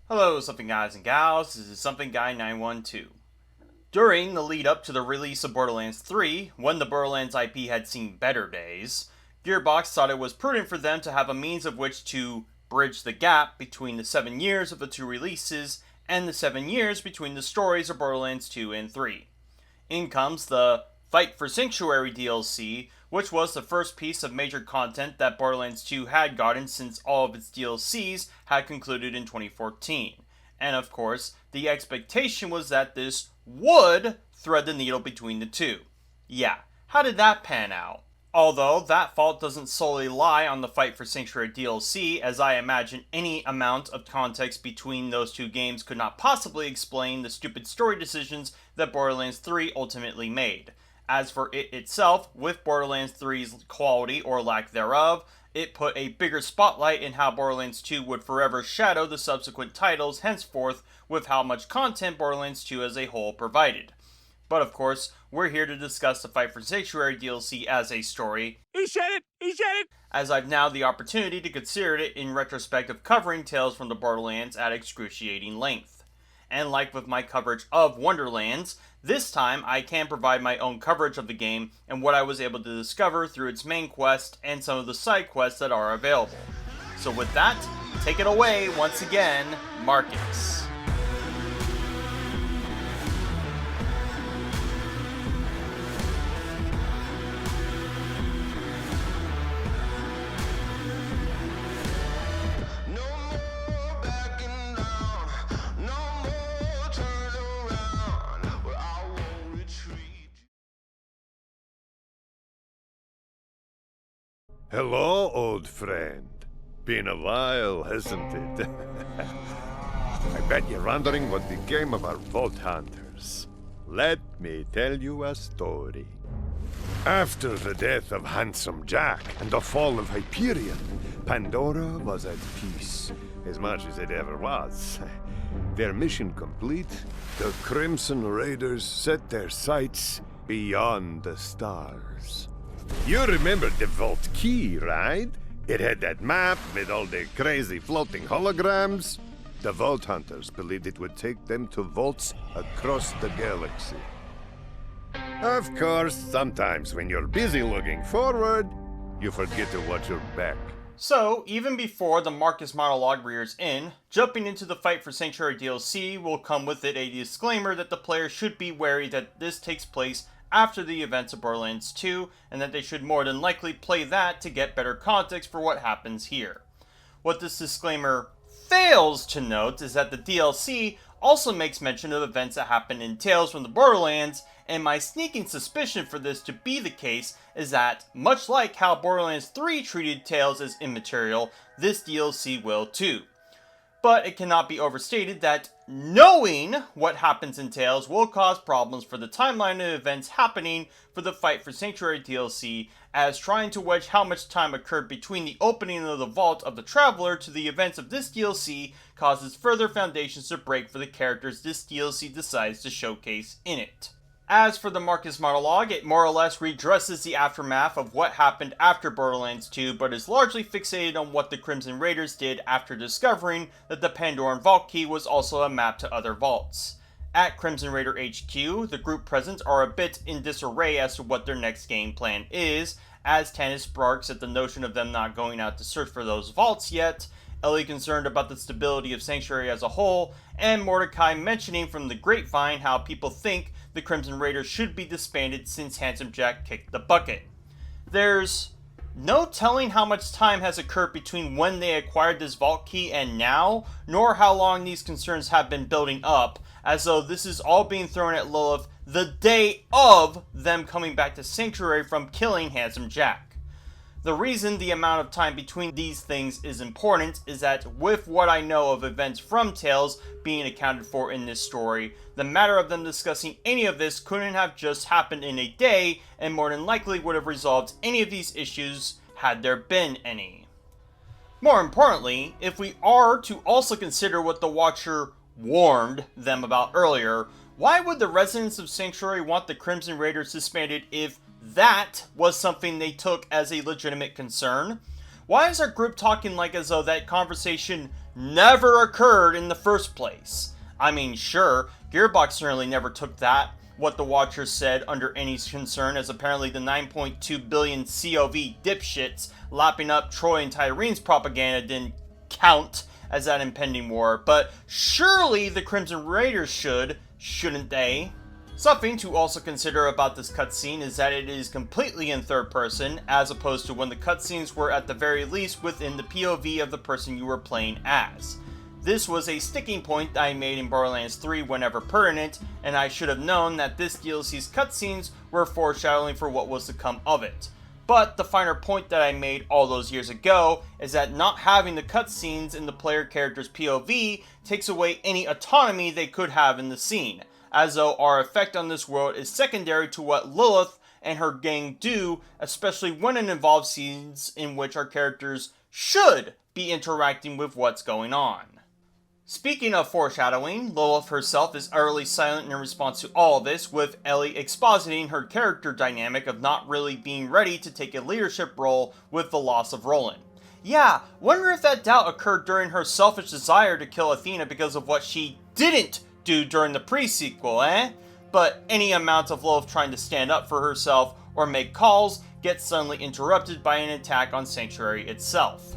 Hello, Something Guys and Gals. This is Something Guy 912. During the lead up to the release of Borderlands 3, when the Borderlands IP had seen better days, Gearbox thought it was prudent for them to have a means of which to bridge the gap between the 7 years of the two releases and the 7 years between the stories of Borderlands 2 and 3. In comes the Fight for Sanctuary DLC, which was the first piece of major content that Borderlands 2 had gotten since all of its DLCs had concluded in 2014. And of course, the expectation was that this would thread the needle between the two. Yeah, how did that pan out? Although that fault doesn't solely lie on the Fight for Sanctuary DLC, as I imagine any amount of context between those two games could not possibly explain the stupid story decisions that Borderlands 3 ultimately made. As for it itself, with Borderlands 3's quality or lack thereof, it put a bigger spotlight in how Borderlands 2 would forever shadow the subsequent titles henceforth with how much content Borderlands 2 as a whole provided. But of course, we're here to discuss the Fight for Sanctuary DLC as a story. He said it! He said it! As I've now the opportunity to consider it in retrospect of covering Tales from the Borderlands at excruciating length. And like with my coverage of Wonderlands, this time I can provide my own coverage of the game and what I was able to discover through its main quest and some of the side quests that are available. So with that, take it away once again, Marcus. Hello, old friend. Been a while, hasn't it? I bet you're wondering what became of our Vault Hunters. Let me tell you a story. After the death of Handsome Jack and the fall of Hyperion, Pandora was at peace, as much as it ever was. Their mission complete, the Crimson Raiders set their sights beyond the stars. You remember the Vault Key, right? It had that map with all the crazy floating holograms. The Vault Hunters believed it would take them to vaults across the galaxy. Of course, sometimes when you're busy looking forward, you forget to watch your back. So, even before the Marcus monologue rears in, jumping into the Fight for Sanctuary DLC will come with it a disclaimer that the player should be wary that this takes place after the events of Borderlands 2, and that they should more than likely play that to get better context for what happens here. What this disclaimer fails to note is that the DLC also makes mention of events that happen in Tales from the Borderlands, and my sneaking suspicion for this to be the case is that, much like how Borderlands 3 treated Tales as immaterial, this DLC will too. But it cannot be overstated that knowing what happens in Tales will cause problems for the timeline of events happening for the Fight for Sanctuary DLC, as trying to wedge how much time occurred between the opening of the Vault of the Traveler to the events of this DLC causes further foundations to break for the characters this DLC decides to showcase in it. As for the Marcus monologue, it more or less redresses the aftermath of what happened after Borderlands 2, but is largely fixated on what the Crimson Raiders did after discovering that the Pandoran Vault Key was also a map to other vaults. At Crimson Raider HQ, the group present are a bit in disarray as to what their next game plan is, as Tannis barks at the notion of them not going out to search for those vaults yet, Ellie concerned about the stability of Sanctuary as a whole, and Mordecai mentioning from the grapevine how people think the Crimson Raiders should be disbanded since Handsome Jack kicked the bucket. There's no telling how much time has occurred between when they acquired this vault key and now, nor how long these concerns have been building up, as though this is all being thrown at Lilith the day of them coming back to Sanctuary from killing Handsome Jack. The reason the amount of time between these things is important is that with what I know of events from Tales being accounted for in this story, the matter of them discussing any of this couldn't have just happened in a day, and more than likely would have resolved any of these issues had there been any. More importantly, if we are to also consider what the Watcher warned them about earlier, why would the residents of Sanctuary want the Crimson Raiders disbanded if that was something they took as a legitimate concern? Why is our group talking like as though that conversation never occurred in the first place. I mean, sure, Gearbox certainly never took that, what the Watchers said, under any concern, as apparently the 9.2 billion COV dipshits lapping up Troy and Tyrene's propaganda didn't count as that impending war, but surely the Crimson Raiders shouldn't they? Something to also consider about this cutscene is that it is completely in third person, as opposed to when the cutscenes were at the very least within the POV of the person you were playing as. This was a sticking point that I made in Borderlands 3 whenever pertinent, and I should have known that this DLC's cutscenes were foreshadowing for what was to come of it. But the finer point that I made all those years ago is that not having the cutscenes in the player character's POV takes away any autonomy they could have in the scene, as though our effect on this world is secondary to what Lilith and her gang do, especially when it involves scenes in which our characters should be interacting with what's going on. Speaking of foreshadowing, Lilith herself is utterly silent in response to all of this, with Ellie expositing her character dynamic of not really being ready to take a leadership role with the loss of Roland. Yeah, wonder if that doubt occurred during her selfish desire to kill Athena because of what she didn't do during the pre-sequel, eh? But any amount of Lilith trying to stand up for herself or make calls gets suddenly interrupted by an attack on Sanctuary itself.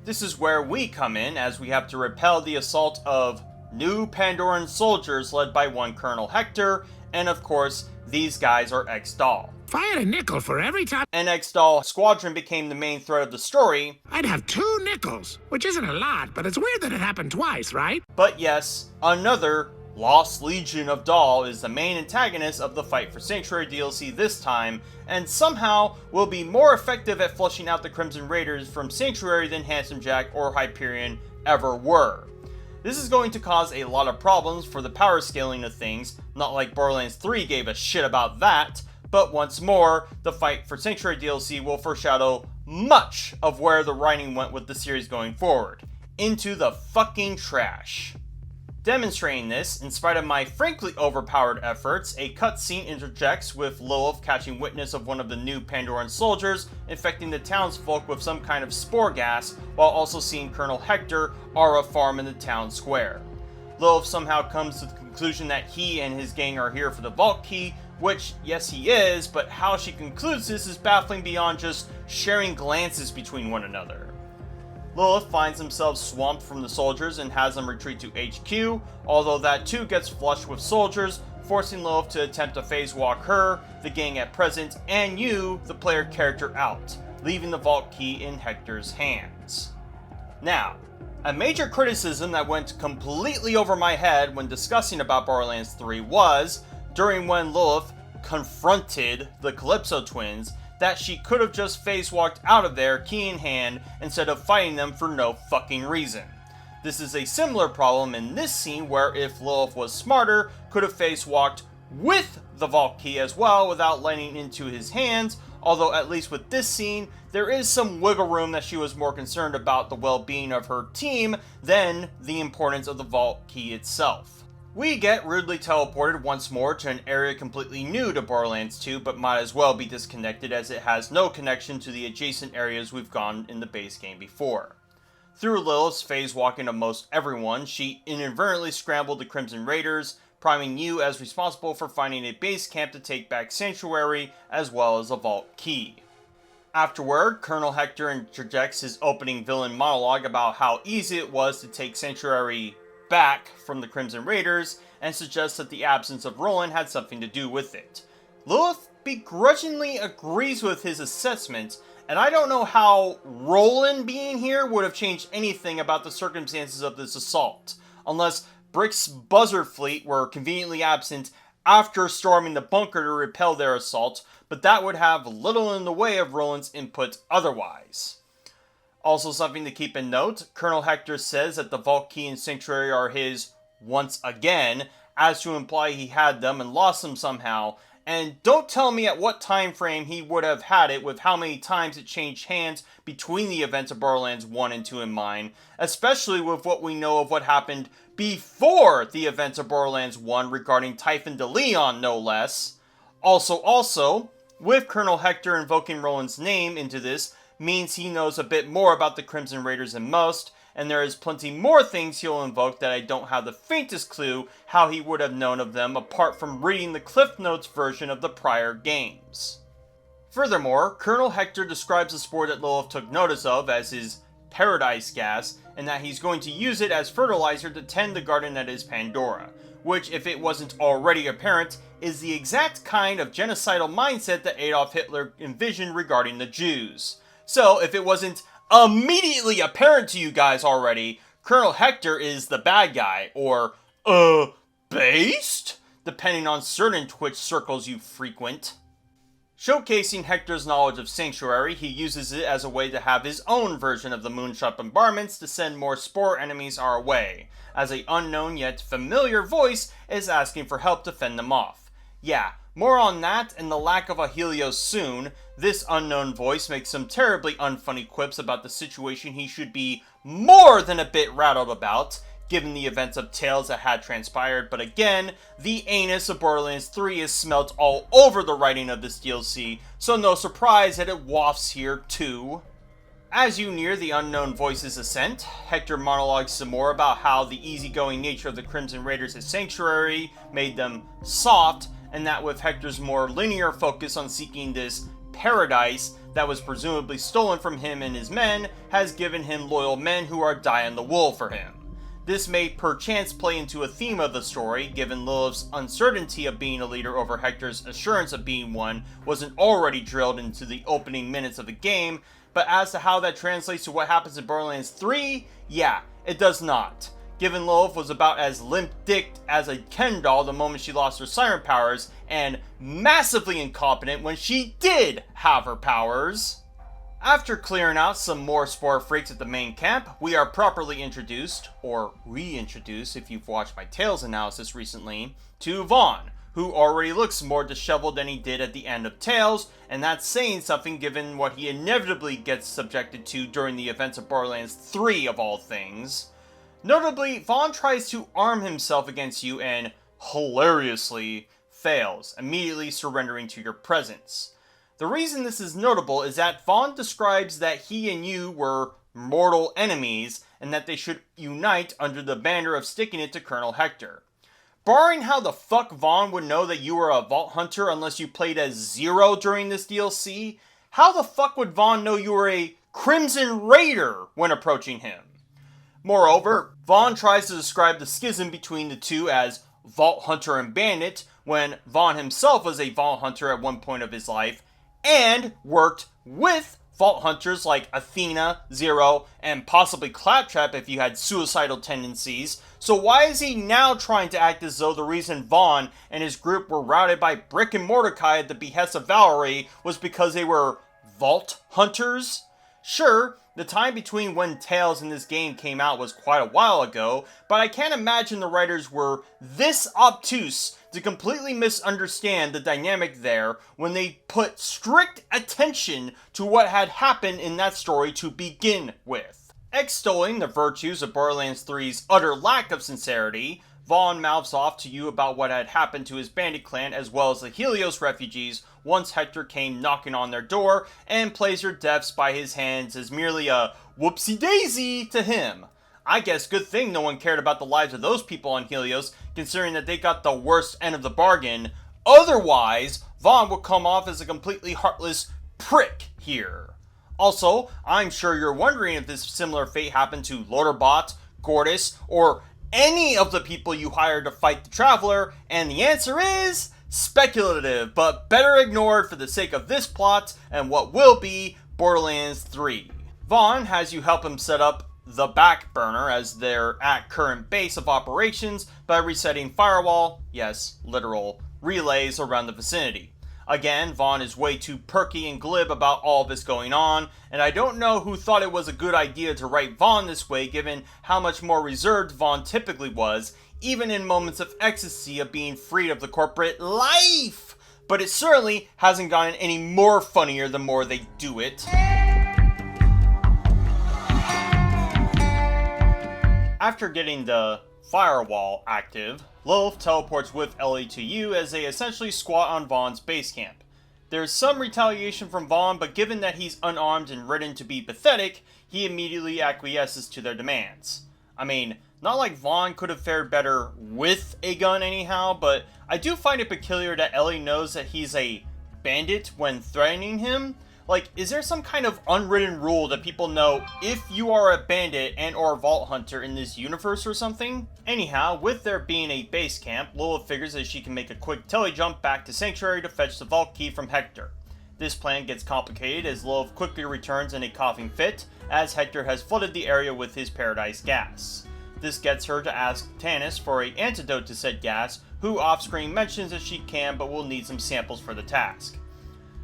This is where we come in, as we have to repel the assault of new Pandoran soldiers led by one Colonel Hector, and of course, these guys are X-Doll. If I had a nickel for every time An X-Doll squadron became the main thread of the story, I'd have 2 nickels, which isn't a lot, but it's weird that it happened twice, right? but yes, another Lost Legion of Doll is the main antagonist of the Fight for Sanctuary DLC this time, and somehow will be more effective at flushing out the Crimson Raiders from Sanctuary than Handsome Jack or Hyperion ever were. This is going to cause a lot of problems for the power scaling of things, not like Borderlands 3 gave a shit about that, but once more, the Fight for Sanctuary DLC will foreshadow much of where the writing went with the series going forward. Into the fucking trash. Demonstrating this, in spite of my frankly overpowered efforts, a cutscene interjects with Lilith catching witness of one of the new Pandoran soldiers infecting the townsfolk with some kind of spore gas, while also seeing Colonel Hector Aura farm in the town square. Lilith somehow comes to the conclusion that he and his gang are here for the vault key, which, yes he is, but how she concludes this is baffling beyond just sharing glances between one another. Lilith finds himself swamped from the soldiers and has them retreat to HQ, although that too gets flushed with soldiers, forcing Lilith to attempt to phase walk her, the gang at present, and you, the player character, out, leaving the vault key in Hector's hands. Now, a major criticism that went completely over my head when discussing about Borderlands 3 was, during when Lilith confronted the Calypso twins, that she could have just phase walked out of there, key in hand, instead of fighting them for no fucking reason. This is a similar problem in this scene where if Lilith was smarter, could have phase walked with the vault key as well without letting into his hands, although at least with this scene, there is some wiggle room that she was more concerned about the well-being of her team than the importance of the vault key itself. We get rudely teleported once more to an area completely new to Borderlands 2, but might as well be disconnected as it has no connection to the adjacent areas we've gone in the base game before. Through Lilith's phase walking of most everyone, she inadvertently scrambled the Crimson Raiders, priming you as responsible for finding a base camp to take back Sanctuary, as well as a vault key. Afterward, Colonel Hector interjects his opening villain monologue about how easy it was to take Sanctuary back from the Crimson Raiders, and suggests that the absence of Roland had something to do with it. Lilith begrudgingly agrees with his assessment, and I don't know how Roland being here would have changed anything about the circumstances of this assault, unless Brick's Buzzard fleet were conveniently absent after storming the bunker to repel their assault, but that would have little in the way of Roland's input otherwise. Also something to keep in note, Colonel Hector says that the vault key and Sanctuary are his once again, as to imply he had them and lost them somehow, and don't tell me at what time frame he would have had it with how many times it changed hands between the events of Borderlands 1 and 2 in mind, especially with what we know of what happened before the events of Borderlands 1 regarding Typhon de Leon, no less. Also, With Colonel Hector invoking Roland's name into this means he knows a bit more about the Crimson Raiders than most, and there is plenty more things he'll invoke that I don't have the faintest clue how he would have known of them apart from reading the Cliff Notes version of the prior games. Furthermore, Colonel Hector describes the spore that Lilith took notice of as his paradise gas, and that he's going to use it as fertilizer to tend the garden that is Pandora, which, if it wasn't already apparent, is the exact kind of genocidal mindset that Adolf Hitler envisioned regarding the Jews. So, if it wasn't immediately apparent to you guys already, Colonel Hector is the bad guy, or, based? Depending on certain Twitch circles you frequent. Showcasing Hector's knowledge of Sanctuary, he uses it as a way to have his own version of the moonshot bombardments to send more Spore enemies our way, as a unknown yet familiar voice is asking for help to fend them off. Yeah, more on that and the lack of a Helios soon. This unknown voice makes some terribly unfunny quips about the situation he should be more than a bit rattled about, given the events of Tales that had transpired, but again, the anus of Borderlands 3 is smelt all over the writing of this DLC, so no surprise that it wafts here too. As you near the unknown voice's ascent, Hector monologues some more about how the easygoing nature of the Crimson Raiders' Sanctuary made them soft, and that with Hector's more linear focus on seeking this paradise that was presumably stolen from him and his men, has given him loyal men who are dying the wool for him. This may perchance play into a theme of the story, given Lilith's uncertainty of being a leader over Hector's assurance of being one wasn't already drilled into the opening minutes of the game, but as to how that translates to what happens in Borderlands 3, yeah, it does not. Given Lilith was about as limp-dicked as a Ken doll the moment she lost her siren powers, and massively incompetent when she did have her powers. After clearing out some more Spore freaks at the main camp, we are properly introduced, or reintroduced if you've watched my Tales analysis recently, to Vaughn, who already looks more disheveled than he did at the end of Tales, and that's saying something given what he inevitably gets subjected to during the events of Borderlands 3 of all things. Notably, Vaughn tries to arm himself against you and, hilariously, fails, immediately surrendering to your presence. The reason this is notable is that Vaughn describes that he and you were mortal enemies, and that they should unite under the banner of sticking it to Colonel Hector. Barring how the fuck Vaughn would know that you were a Vault Hunter unless you played as Zero during this DLC, how the fuck would Vaughn know you were a Crimson Raider when approaching him? Moreover, Vaughn tries to describe the schism between the two as Vault Hunter and Bandit, when Vaughn himself was a Vault Hunter at one point of his life, and worked with Vault Hunters like Athena, Zero, and possibly Claptrap if you had suicidal tendencies. So why is he now trying to act as though the reason Vaughn and his group were routed by Brick and Mordecai at the behest of Valerie was because they were Vault Hunters? Sure, the time between when Tales in this game came out was quite a while ago, but I can't imagine the writers were this obtuse to completely misunderstand the dynamic there when they put strict attention to what had happened in that story to begin with. Extolling the virtues of Borderlands 3's utter lack of sincerity, Vaughn mouths off to you about what had happened to his bandit clan as well as the Helios refugees once Hector came knocking on their door, and plays their deaths by his hands as merely a whoopsie-daisy to him. I guess good thing no one cared about the lives of those people on Helios, considering that they got the worst end of the bargain. Otherwise, Vaughn would come off as a completely heartless prick here. Also, I'm sure you're wondering if this similar fate happened to Loaderbot, Gortys, or any of the people you hired to fight the Traveler, and the answer is speculative, but better ignored for the sake of this plot and what will be Borderlands 3. Vaughn has you help him set up the back burner as their at current base of operations by resetting firewall, yes, literal, relays around the vicinity. Again, Vaughn is way too perky and glib about all this going on, and I don't know who thought it was a good idea to write Vaughn this way given how much more reserved Vaughn typically was, even in moments of ecstasy of being freed of the corporate life. But it certainly hasn't gotten any more funnier the more they do it. After getting the firewall active, Lilith teleports with Ellie to you as they essentially squat on Vaughn's base camp. There's some retaliation from Vaughn, but given that he's unarmed and written to be pathetic, he immediately acquiesces to their demands. I mean, not like Vaughn could have fared better with a gun anyhow, but I do find it peculiar that Ellie knows that he's a bandit when threatening him. Like, is there some kind of unwritten rule that people know if you are a bandit and or vault hunter in this universe or something? Anyhow, with there being a base camp, Lilith figures that she can make a quick telejump back to Sanctuary to fetch the vault key from Hector. This plan gets complicated as Lilith quickly returns in a coughing fit, as Hector has flooded the area with his paradise gas. This gets her to ask Tannis for an antidote to said gas, who off-screen mentions that she can but will need some samples for the task.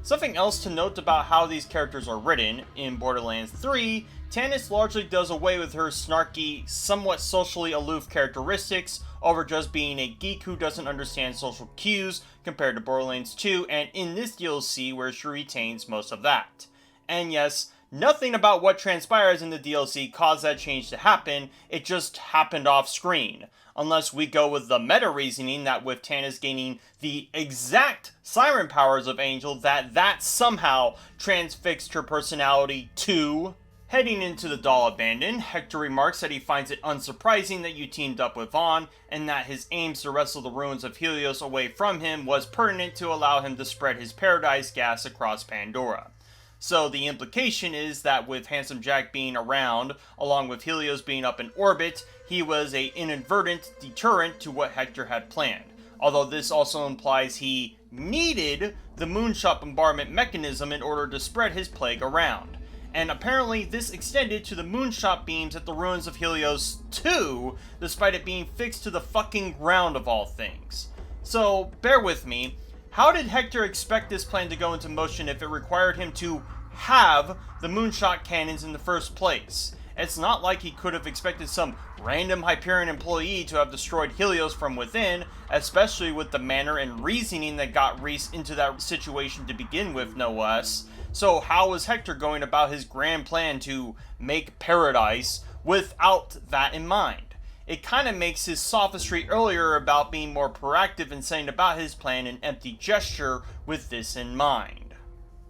Something else to note about how these characters are written, in Borderlands 3, Tannis largely does away with her snarky, somewhat socially aloof characteristics over just being a geek who doesn't understand social cues compared to Borderlands 2, and in this DLC where she retains most of that. And yes, nothing about what transpires in the DLC caused that change to happen, it just happened off screen. Unless we go with the meta reasoning that with Tannis gaining the exact siren powers of Angel, that somehow transfixed her personality too. Heading into the doll abandon, Hector remarks that he finds it unsurprising that you teamed up with Vaughn, and that his aims to wrestle the ruins of Helios away from him was pertinent to allow him to spread his paradise gas across Pandora. So the implication is that with Handsome Jack being around, along with Helios being up in orbit, he was an inadvertent deterrent to what Hector had planned. Although this also implies he needed the moonshot bombardment mechanism in order to spread his plague around. And apparently this extended to the moonshot beams at the ruins of Helios too, despite it being fixed to the fucking ground of all things. So, bear with me. How did Hector expect this plan to go into motion if it required him to have the moonshot cannons in the first place? It's not like he could have expected some random Hyperion employee to have destroyed Helios from within, especially with the manner and reasoning that got Reese into that situation to begin with, no less. So how was Hector going about his grand plan to make paradise without that in mind? It kind of makes his sophistry earlier about being more proactive and saying about his plan an empty gesture with this in mind.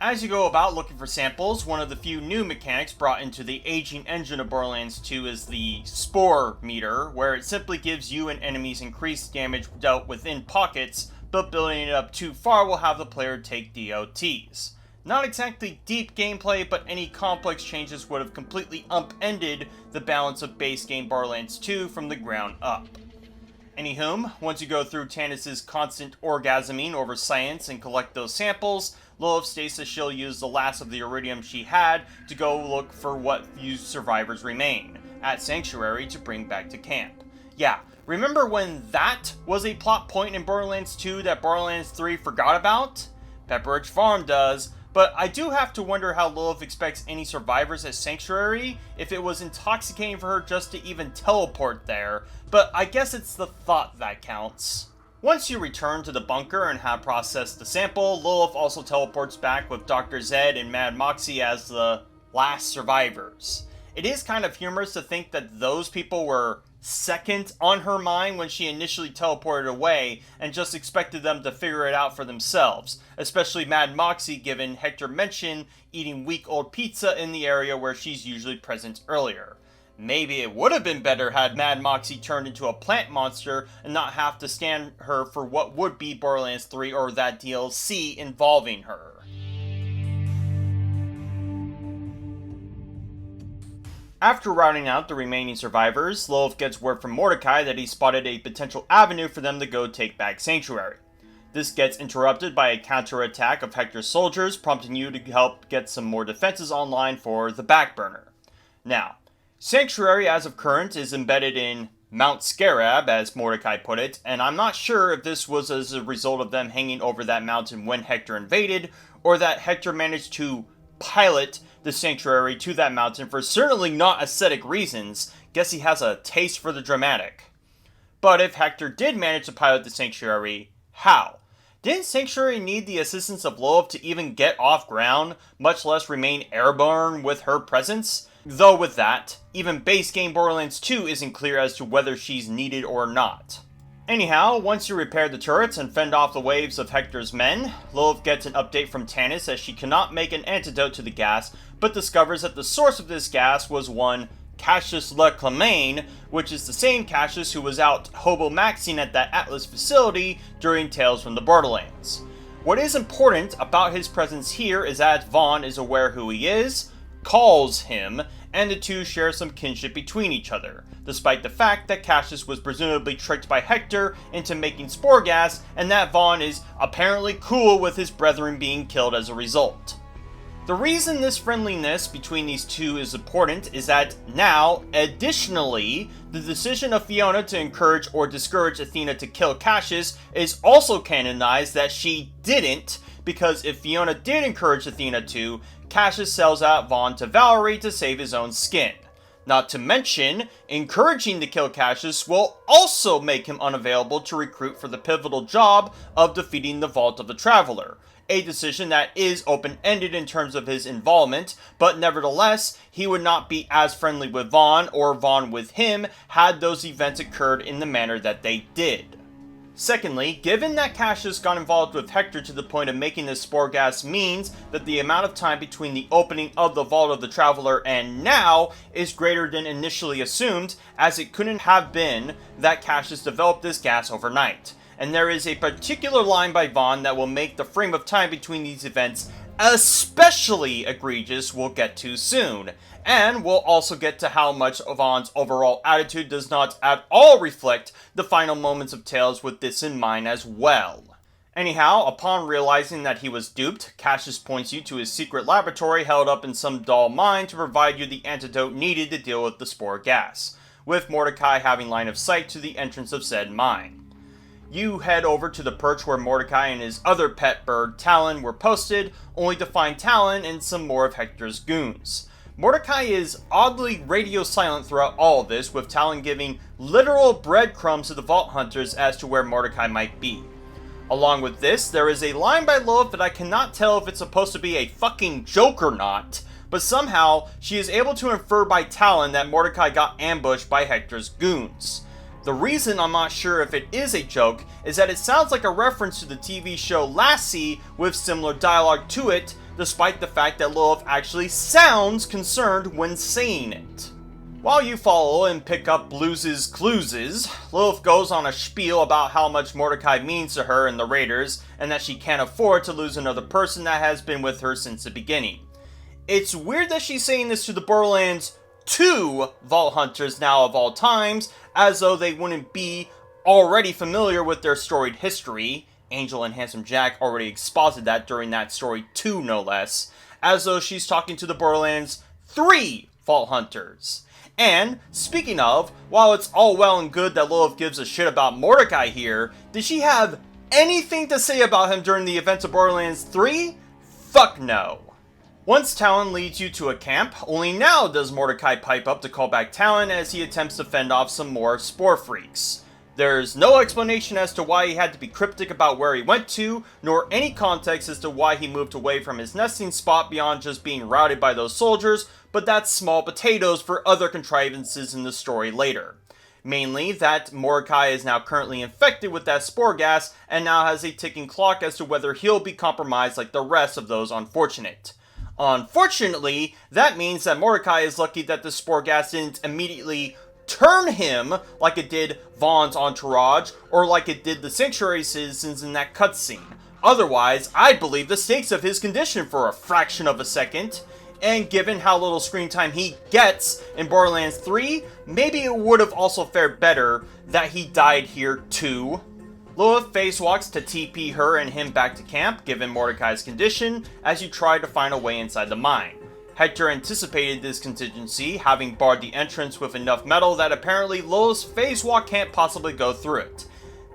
As you go about looking for samples, one of the few new mechanics brought into the aging engine of Borderlands 2 is the Spore meter, where it simply gives you and enemies increased damage dealt within pockets, but building it up too far will have the player take DOTs. Not exactly deep gameplay, but any complex changes would have completely upended the balance of base game Borderlands 2 from the ground up. Anywhom, once you go through Tannis' constant orgasming over science and collect those samples, Lilith states that she'll use the last of the iridium she had to go look for what few survivors remain at Sanctuary to bring back to camp. Yeah, remember when that was a plot point in Borderlands 2 that Borderlands 3 forgot about? Pepperidge Farm does, but I do have to wonder how Lilith expects any survivors at Sanctuary if it was intoxicating for her just to even teleport there, but I guess it's the thought that counts. Once you return to the bunker and have processed the sample, Lilith also teleports back with Dr. Zed and Mad Moxie as the last survivors. It is kind of humorous to think that those people were second on her mind when she initially teleported away and just expected them to figure it out for themselves, especially Mad Moxie given Hector mentioned eating week-old pizza in the area where she's usually present earlier. Maybe it would have been better had Mad Moxie turned into a plant monster and not have to stand her for what would be Borderlands 3 or that DLC involving her. After routing out the remaining survivors, Lilith gets word from Mordecai that he spotted a potential avenue for them to go take back Sanctuary. This gets interrupted by a counterattack of Hector's soldiers, prompting you to help get some more defenses online for the backburner. Now, Sanctuary as of current is embedded in Mount Scarab, as Mordecai put it, and I'm not sure if this was as a result of them hanging over that mountain when Hector invaded, or that Hector managed to pilot the Sanctuary to that mountain for certainly not aesthetic reasons. Guess he has a taste for the dramatic. But if Hector did manage to pilot the Sanctuary, how? Didn't Sanctuary need the assistance of Lilith to even get off ground, much less remain airborne with her presence? Though with that, even base game Borderlands 2 isn't clear as to whether she's needed or not. Anyhow, once you repair the turrets and fend off the waves of Hector's men, Lilith gets an update from Tannis as she cannot make an antidote to the gas, but discovers that the source of this gas was one Cassius Leclamaine, which is the same Cassius who was out hobo-maxing at that Atlas facility during Tales from the Borderlands. What is important about his presence here is that Vaughn is aware who he is, calls him, and the two share some kinship between each other, despite the fact that Cassius was presumably tricked by Hector into making spore gas, and that Vaughn is apparently cool with his brethren being killed as a result. The reason this friendliness between these two is important is that now, additionally, the decision of Fiona to encourage or discourage Athena to kill Cassius is also canonized that she didn't, because if Fiona did encourage Athena to, Cassius sells out Vaughn to Valerie to save his own skin. Not to mention, encouraging to kill Cassius will also make him unavailable to recruit for the pivotal job of defeating the Vault of the Traveler. A decision that is open-ended in terms of his involvement, but nevertheless, he would not be as friendly with Vaughn or Vaughn with him had those events occurred in the manner that they did. Secondly, given that Cassius got involved with Hector to the point of making this spore gas means that the amount of time between the opening of the Vault of the Traveler and now is greater than initially assumed, as it couldn't have been that Cassius developed this gas overnight. And there is a particular line by Vaughn that will make the frame of time between these events especially egregious we'll get to soon. And we'll also get to how much Vaughn's overall attitude does not at all reflect the final moments of Tales with this in mind as well. Anyhow, upon realizing that he was duped, Cassius points you to his secret laboratory held up in some dull mine to provide you the antidote needed to deal with the spore gas, with Mordecai having line of sight to the entrance of said mine. You head over to the perch where Mordecai and his other pet bird, Talon, were posted, only to find Talon and some more of Hector's goons. Mordecai is oddly radio silent throughout all of this, with Talon giving literal breadcrumbs to the Vault Hunters as to where Mordecai might be. Along with this, there is a line by Lilith that I cannot tell if it's supposed to be a fucking joke or not, but somehow she is able to infer by Talon that Mordecai got ambushed by Hector's goons. The reason I'm not sure if it is a joke is that it sounds like a reference to the TV show Lassie with similar dialogue to it, despite the fact that Lilith actually sounds concerned when saying it. While you follow and pick up Blues' clues, Lilith goes on a spiel about how much Mordecai means to her and the Raiders, and that she can't afford to lose another person that has been with her since the beginning. It's weird that she's saying this to the Borderlands 2 Vault Hunters now of all times, as though they wouldn't be already familiar with their storied history. Angel and Handsome Jack already exposited that during that story 2, no less, as though she's talking to the Borderlands 3 Vault Hunters. And, speaking of, while it's all well and good that Lilith gives a shit about Mordecai here, did she have anything to say about him during the events of Borderlands 3? Fuck no. Once Talon leads you to a camp, only now does Mordecai pipe up to call back Talon as he attempts to fend off some more Spore freaks. There's no explanation as to why he had to be cryptic about where he went to, nor any context as to why he moved away from his nesting spot beyond just being routed by those soldiers, but that's small potatoes for other contrivances in the story later. Mainly that Mordecai is now currently infected with that spore gas and now has a ticking clock as to whether he'll be compromised like the rest of those unfortunate. Unfortunately, that means that Mordecai is lucky that the spore gas didn't immediately turn him like it did Vaughn's entourage or like it did the Sanctuary citizens in that cutscene. Otherwise, I'd believe the stakes of his condition for a fraction of a second. And given how little screen time he gets in Borderlands 3, maybe it would have also fared better that he died here too. Lilith face-walks to TP her and him back to camp, given Mordecai's condition, as you try to find a way inside the mine. Hector anticipated this contingency, having barred the entrance with enough metal that apparently Lilith's face-walk can't possibly go through it.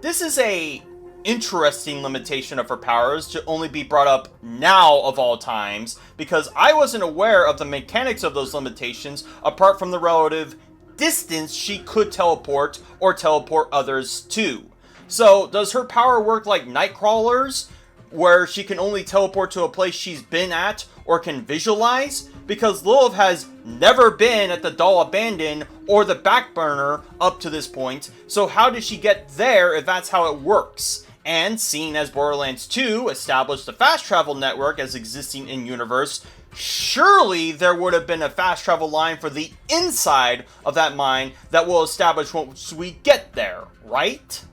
This is a interesting limitation of her powers to only be brought up now of all times, because I wasn't aware of the mechanics of those limitations apart from the relative distance she could teleport or teleport others to. So, does her power work like Nightcrawler's? where she can only teleport to a place she's been at or can visualize? Because Lilith has never been at the Doll Abandoned or the Backburner up to this point, so how did she get there if that's how it works? And seeing as Borderlands 2 established the fast travel network as existing in-universe, surely there would have been a fast travel line for the inside of that mine that will establish once we get there, right?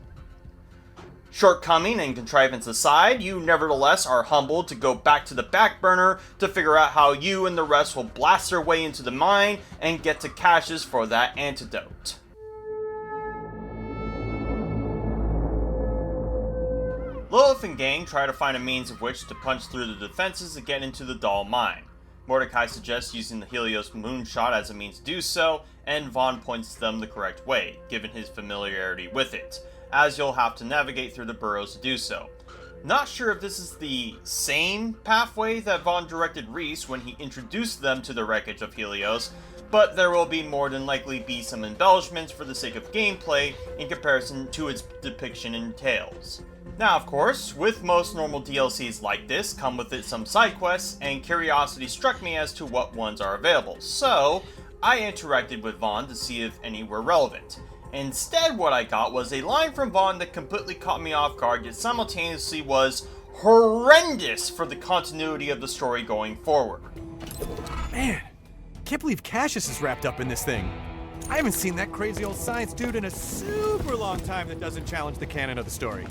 Shortcoming and contrivance aside, you nevertheless are humbled to go back to the Backburner to figure out how you and the rest will blast their way into the mine and get to caches for that antidote. Lilith and gang try to find a means of which to punch through the defenses to get into the Doll mine. Mordecai suggests using the Helios moonshot as a means to do so, and Vaughn points them the correct way, given his familiarity with it, as you'll have to navigate through the burrows to do so. Not sure if this is the same pathway that Vaughn directed Reese when he introduced them to the wreckage of Helios, but there will be more than likely be some embellishments for the sake of gameplay in comparison to its depiction in Tales. Now, of course, with most normal DLCs like this come with it some side quests, and curiosity struck me as to what ones are available, so I interacted with Vaughn to see if any were relevant. Instead, what I got was a line from Vaughn that completely caught me off guard, yet simultaneously was horrendous for the continuity of the story going forward. Man, can't believe Cassius is wrapped up in this thing. I haven't seen that crazy old science dude in a super long time that doesn't challenge the canon of the story.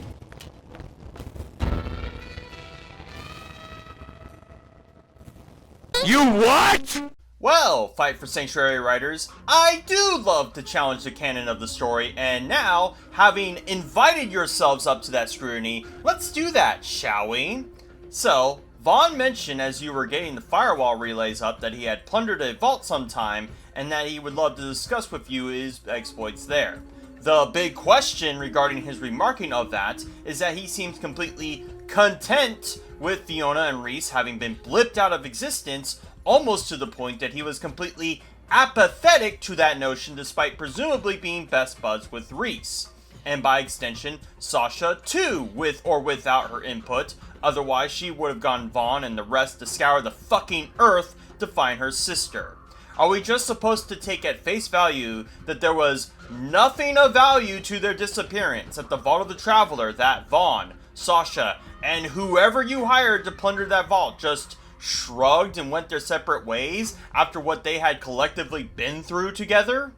You what? Well, Fight for Sanctuary writers, I do love to challenge the canon of the story, and now, having invited yourselves up to that scrutiny, let's do that, shall we? So, Vaughn mentioned as you were getting the firewall relays up that he had plundered a vault sometime, and that he would love to discuss with you his exploits there. The big question regarding his remarking of that is that he seems completely content with Fiona and Reese having been blipped out of existence, almost to the point that he was completely apathetic to that notion despite presumably being best buds with Reese. And by extension, Sasha too, with or without her input, otherwise she would have gone Vaughn and the rest to scour the fucking earth to find her sister. Are we just supposed to take at face value that there was nothing of value to their disappearance at the Vault of the Traveler that Vaughn, Sasha, and whoever you hired to plunder that vault just shrugged and went their separate ways after what they had collectively been through together?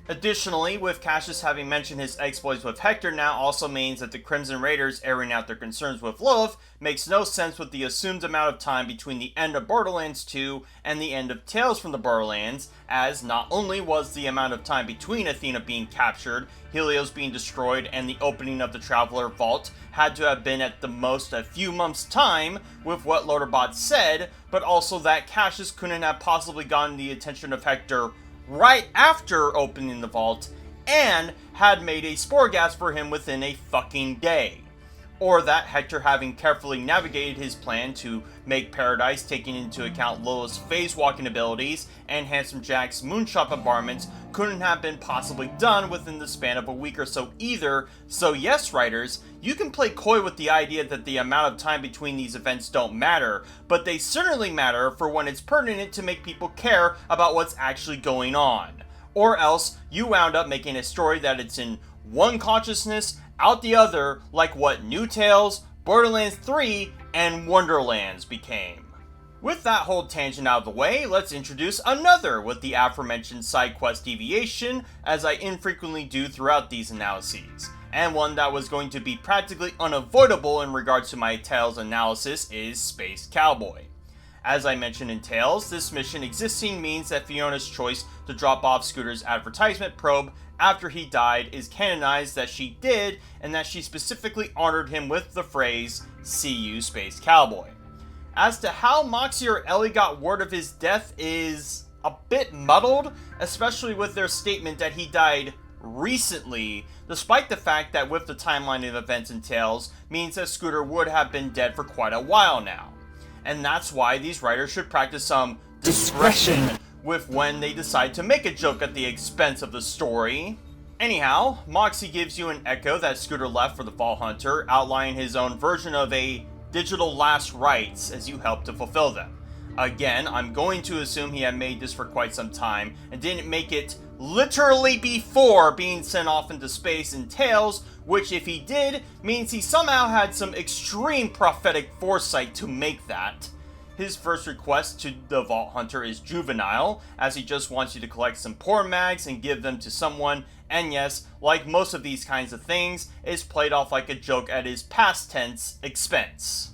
Additionally, with Cassius having mentioned his exploits with Hector now also means that the Crimson Raiders airing out their concerns with Lilith makes no sense with the assumed amount of time between the end of Borderlands 2 and the end of Tales from the Borderlands, as not only was the amount of time between Athena being captured, Helios being destroyed, and the opening of the Traveler Vault had to have been at the most a few months' time with what Loaderbot said, but also that Cassius couldn't have possibly gotten the attention of Hector right after opening the vault, and had made a spore gas for him within a fucking day. Or that Hector, having carefully navigated his plan to make Paradise, taking into account Lilith's phase-walking abilities and Handsome Jack's moonshot bombardments, couldn't have been possibly done within the span of a week or so either. So yes, writers, you can play coy with the idea that the amount of time between these events don't matter, but they certainly matter for when it's pertinent to make people care about what's actually going on. Or else, you wound up making a story that it's in one consciousness, out the other, like what New Tales, Borderlands 3, and Wonderlands became. With that whole tangent out of the way, let's introduce another with the aforementioned side quest deviation, as I infrequently do throughout these analyses. And one that was going to be practically unavoidable in regards to my Tales analysis is Space Cowboy. As I mentioned in Tales, this mission existing means that Fiona's choice to drop off Scooter's advertisement probe after he died is canonized that she did, and that she specifically honored him with the phrase, "See you, Space Cowboy." As to how Moxie or Ellie got word of his death is a bit muddled, especially with their statement that he died recently, despite the fact that with the timeline of events in Tales means that Scooter would have been dead for quite a while now. And that's why these writers should practice some discretion with when they decide to make a joke at the expense of the story. Anyhow, Moxie gives you an echo that Scooter left for the Fall Hunter, outlining his own version of a digital last rites as you help to fulfill them. Again, I'm going to assume he had made this for quite some time and didn't make it literally before being sent off into space in Tales, which if he did, means he somehow had some extreme prophetic foresight to make that. His first request to the Vault Hunter is juvenile, as he just wants you to collect some poor mags and give them to someone, and yes, like most of these kinds of things, is played off like a joke at his past tense expense.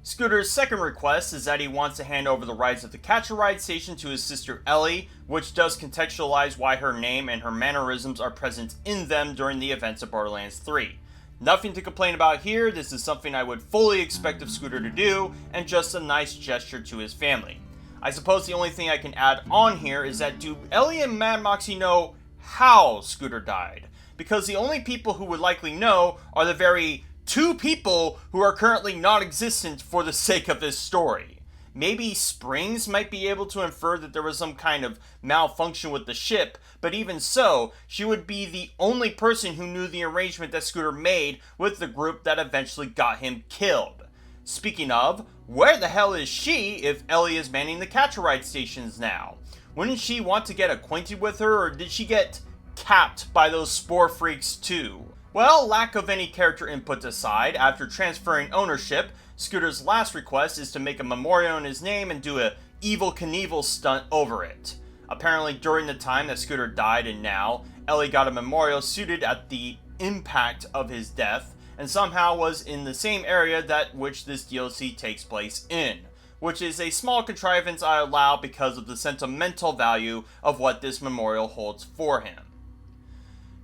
Scooter's second request is that he wants to hand over the rides of the Catch-A-Ride station to his sister Ellie, which does contextualize why her name and her mannerisms are present in them during the events of Borderlands 3. Nothing to complain about here, this is something I would fully expect of Scooter to do, and just a nice gesture to his family. I suppose the only thing I can add on here is that do Ellie and Mad Moxie know how Scooter died? Because the only people who would likely know are the very two people who are currently non-existent for the sake of this story. Maybe Springs might be able to infer that there was some kind of malfunction with the ship, but even so, she would be the only person who knew the arrangement that Scooter made with the group that eventually got him killed. Speaking of, where the hell is she if Ellie is manning the Catch-A-Ride stations now? Wouldn't she want to get acquainted with her, or did she get capped by those Spore freaks too? Well, lack of any character input aside, after transferring ownership, Scooter's last request is to make a memorial in his name and do a Evel Knievel stunt over it. Apparently during the time that Scooter died and now, Ellie got a memorial suited at the impact of his death, and somehow was in the same area that which this DLC takes place in, which is a small contrivance I allow because of the sentimental value of what this memorial holds for him.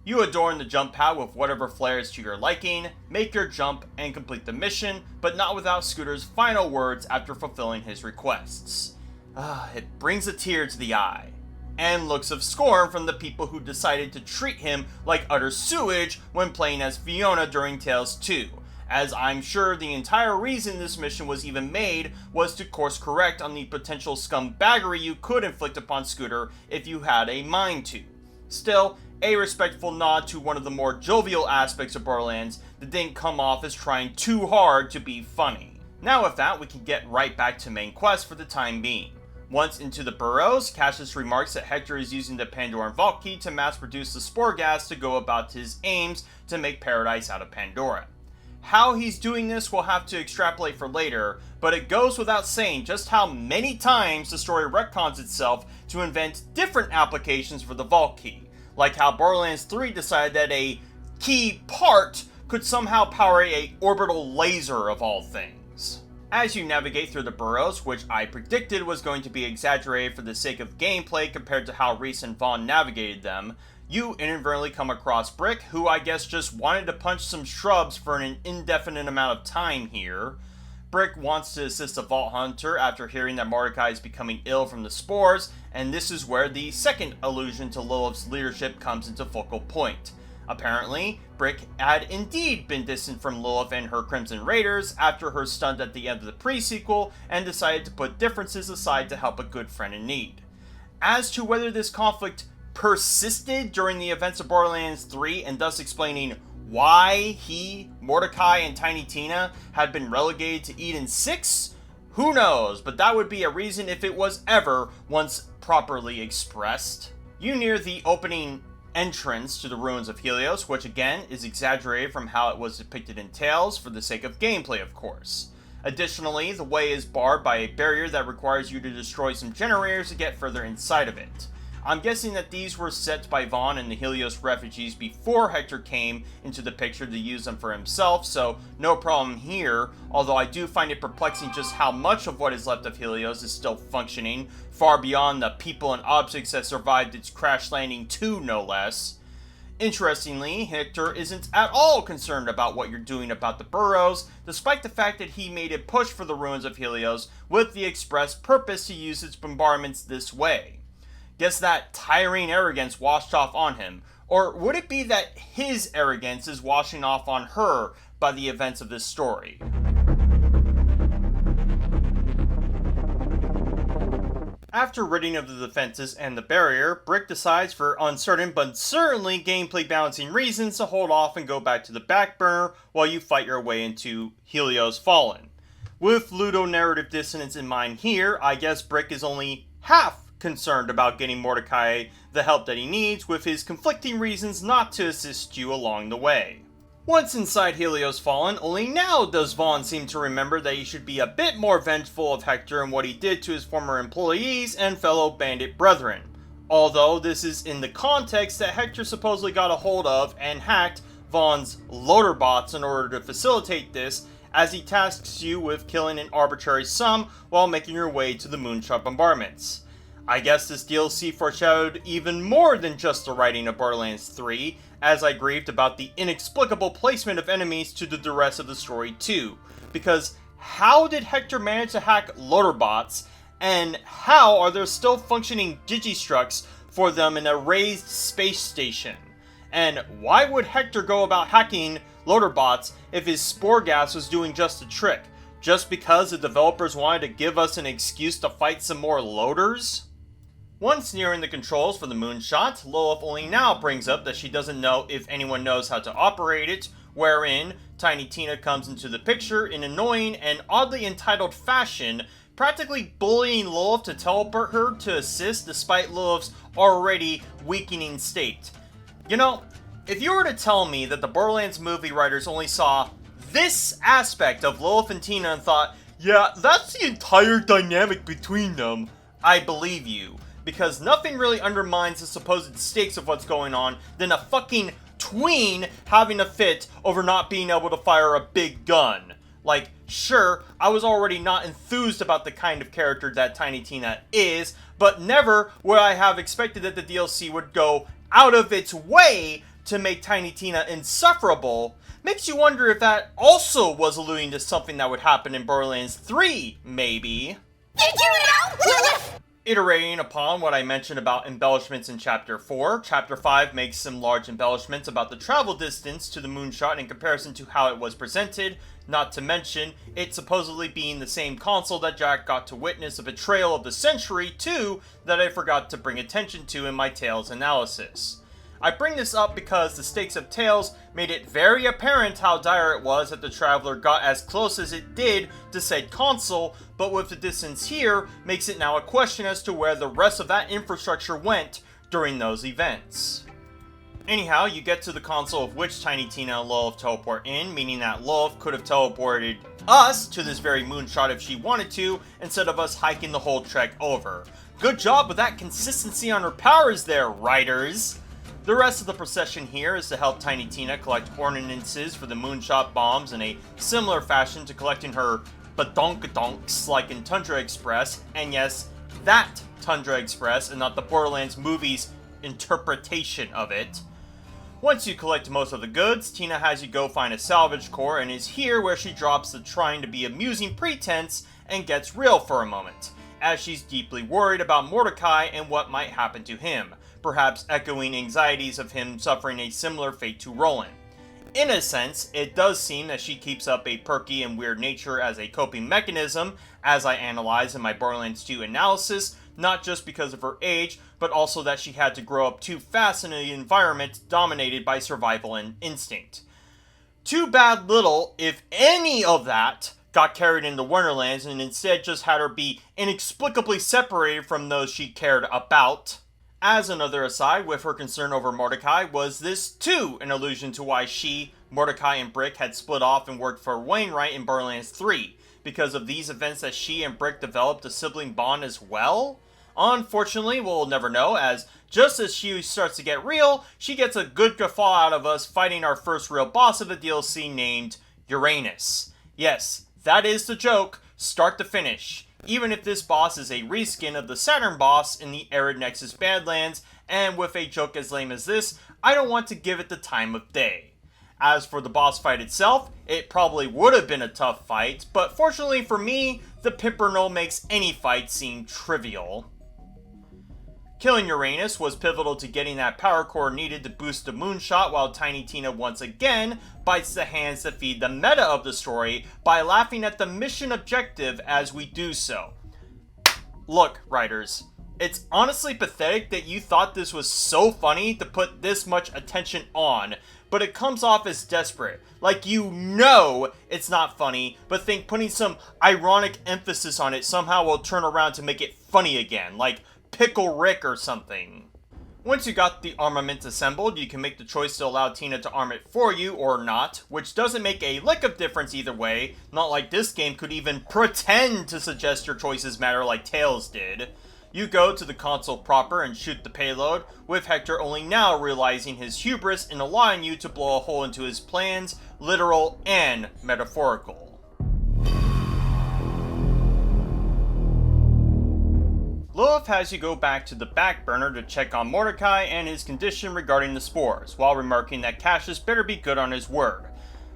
You adorn the jump pad with whatever flares to your liking, make your jump, and complete the mission, but not without Scooter's final words after fulfilling his requests. It brings a tear to the eye. And looks of scorn from the people who decided to treat him like utter sewage when playing as Fiona during Tales 2, as I'm sure the entire reason this mission was even made was to course correct on the potential scumbaggery you could inflict upon Scooter if you had a mind to. Still, a respectful nod to one of the more jovial aspects of Borderlands that didn't come off as trying too hard to be funny. Now with that, we can get right back to main quest for the time being. Once into the burrows, Cassius remarks that Hector is using the Pandora Vault Key to mass produce the Spore gas to go about his aims to make paradise out of Pandora. How he's doing this we'll have to extrapolate for later, but it goes without saying just how many times the story retcons itself to invent different applications for the Vault Key. Like how Borderlands 3 decided that a key part could somehow power a orbital laser of all things. As you navigate through the burrows, which I predicted was going to be exaggerated for the sake of gameplay compared to how Reese and Vaughn navigated them, you inadvertently come across Brick, who I guess just wanted to punch some shrubs for an indefinite amount of time here. Brick wants to assist the Vault Hunter after hearing that Mordecai is becoming ill from the spores, and this is where the second allusion to Lilith's leadership comes into focal point. Apparently, Brick had indeed been distant from Lilith and her Crimson Raiders after her stunt at the end of the pre-sequel, and decided to put differences aside to help a good friend in need. As to whether this conflict persisted during the events of Borderlands 3, and thus explaining why he, Mordecai, and Tiny Tina had been relegated to Eden 6? Who knows, but that would be a reason if it was ever once properly expressed. You near the opening entrance to the ruins of Helios, which again is exaggerated from how it was depicted in Tales for the sake of gameplay, of course. Additionally, the way is barred by a barrier that requires you to destroy some generators to get further inside of it. I'm guessing that these were set by Vaughn and the Helios refugees before Hector came into the picture to use them for himself, so no problem here, although I do find it perplexing just how much of what is left of Helios is still functioning, far beyond the people and objects that survived its crash landing too, no less. Interestingly, Hector isn't at all concerned about what you're doing about the burrows, despite the fact that he made a push for the ruins of Helios with the express purpose to use its bombardments this way. Guess that tiring arrogance washed off on him, or would it be that his arrogance is washing off on her by the events of this story? After ridding of the defenses and the barrier, Brick decides for uncertain but certainly gameplay balancing reasons to hold off and go back to the back burner while you fight your way into Helios Fallen. With ludonarrative dissonance in mind here, I guess Brick is only half concerned about getting Mordecai the help that he needs, with his conflicting reasons not to assist you along the way. Once inside Helios Fallen, only now does Vaughn seem to remember that he should be a bit more vengeful of Hector and what he did to his former employees and fellow bandit brethren. Although this is in the context that Hector supposedly got a hold of and hacked Vaughn's loader bots in order to facilitate this, as he tasks you with killing an arbitrary sum while making your way to the moonshot bombardments. I guess this DLC foreshadowed even more than just the writing of Borderlands 3, as I grieved about the inexplicable placement of enemies to the rest of the story too. Because how did Hector manage to hack loader bots, and how are there still functioning digistructs for them in a raised space station? And why would Hector go about hacking loader bots if his spore gas was doing just the trick? Just because the developers wanted to give us an excuse to fight some more loaders? Once nearing the controls for the moonshot, Lilith only now brings up that she doesn't know if anyone knows how to operate it, wherein Tiny Tina comes into the picture in annoying and oddly entitled fashion, practically bullying Lilith to teleport her to assist despite Lilith's already weakening state. You know, if you were to tell me that the Borderlands movie writers only saw this aspect of Lilith and Tina and thought, yeah, that's the entire dynamic between them, I believe you. Because nothing really undermines the supposed stakes of what's going on than a fucking tween having a fit over not being able to fire a big gun. Like, sure, I was already not enthused about the kind of character that Tiny Tina is, but never would I have expected that the DLC would go out of its way to make Tiny Tina insufferable. Makes you wonder if that also was alluding to something that would happen in Borderlands 3, maybe. Did you know, Lilith? Iterating upon what I mentioned about embellishments in Chapter 4, Chapter 5 makes some large embellishments about the travel distance to the moonshot in comparison to how it was presented, not to mention it supposedly being the same console that Jack got to witness a betrayal of the century too that I forgot to bring attention to in my Tales analysis. I bring this up because the stakes of Tales made it very apparent how dire it was that the Traveler got as close as it did to said console, but with the distance here, makes it now a question as to where the rest of that infrastructure went during those events. Anyhow, you get to the console of which Tiny Tina and Lilith teleport in, meaning that Lilith could have teleported us to this very moonshot if she wanted to, instead of us hiking the whole trek over. Good job with that consistency on her powers there, writers! The rest of the procession here is to help Tiny Tina collect ordnances for the moonshot bombs in a similar fashion to collecting her badonkadonks like in Tundra Express, and yes, that Tundra Express and not the Borderlands movie's interpretation of it. Once you collect most of the goods, Tina has you go find a salvage core and is here where she drops the trying to be amusing pretense and gets real for a moment, as she's deeply worried about Mordecai and what might happen to him, perhaps echoing anxieties of him suffering a similar fate to Roland. In a sense, it does seem that she keeps up a perky and weird nature as a coping mechanism, as I analyze in my Borderlands 2 analysis, not just because of her age, but also that she had to grow up too fast in an environment dominated by survival and instinct. Too bad little, if any of that, got carried into Wonderlands and instead just had her be inexplicably separated from those she cared about. As another aside, with her concern over Mordecai, was this too an allusion to why she, Mordecai, and Brick had split off and worked for Wainwright in Borderlands 3, because of these events that she and Brick developed a sibling bond as well? Unfortunately, we'll never know, as just as she starts to get real, she gets a good guffaw out of us fighting our first real boss of the DLC named Uranus. Yes, that is the joke, start to finish. Even if this boss is a reskin of the Saturn boss in the Arid Nexus Badlands, and with a joke as lame as this, I don't want to give it the time of day. As for the boss fight itself, it probably would have been a tough fight, but fortunately for me, the Pimpernel makes any fight seem trivial. Killing Uranus was pivotal to getting that power core needed to boost the moonshot, while Tiny Tina once again bites the hands that feed the meta of the story by laughing at the mission objective as we do so. Look, writers, It's honestly pathetic that you thought this was so funny to put this much attention on, but it comes off as desperate. Like you know it's not funny, but think putting some ironic emphasis on it somehow will turn around to make it funny again, like Pickle Rick or something. Once you got the armament assembled, you can make the choice to allow Tina to arm it for you or not, which doesn't make a lick of difference either way, not like this game could even pretend to suggest your choices matter like Tales did. You go to the console proper and shoot the payload, with Hector only now realizing his hubris in allowing you to blow a hole into his plans, literal and metaphorical. Lilith has you go back to the back burner to check on Mordecai and his condition regarding the spores, while remarking that Cassius better be good on his word.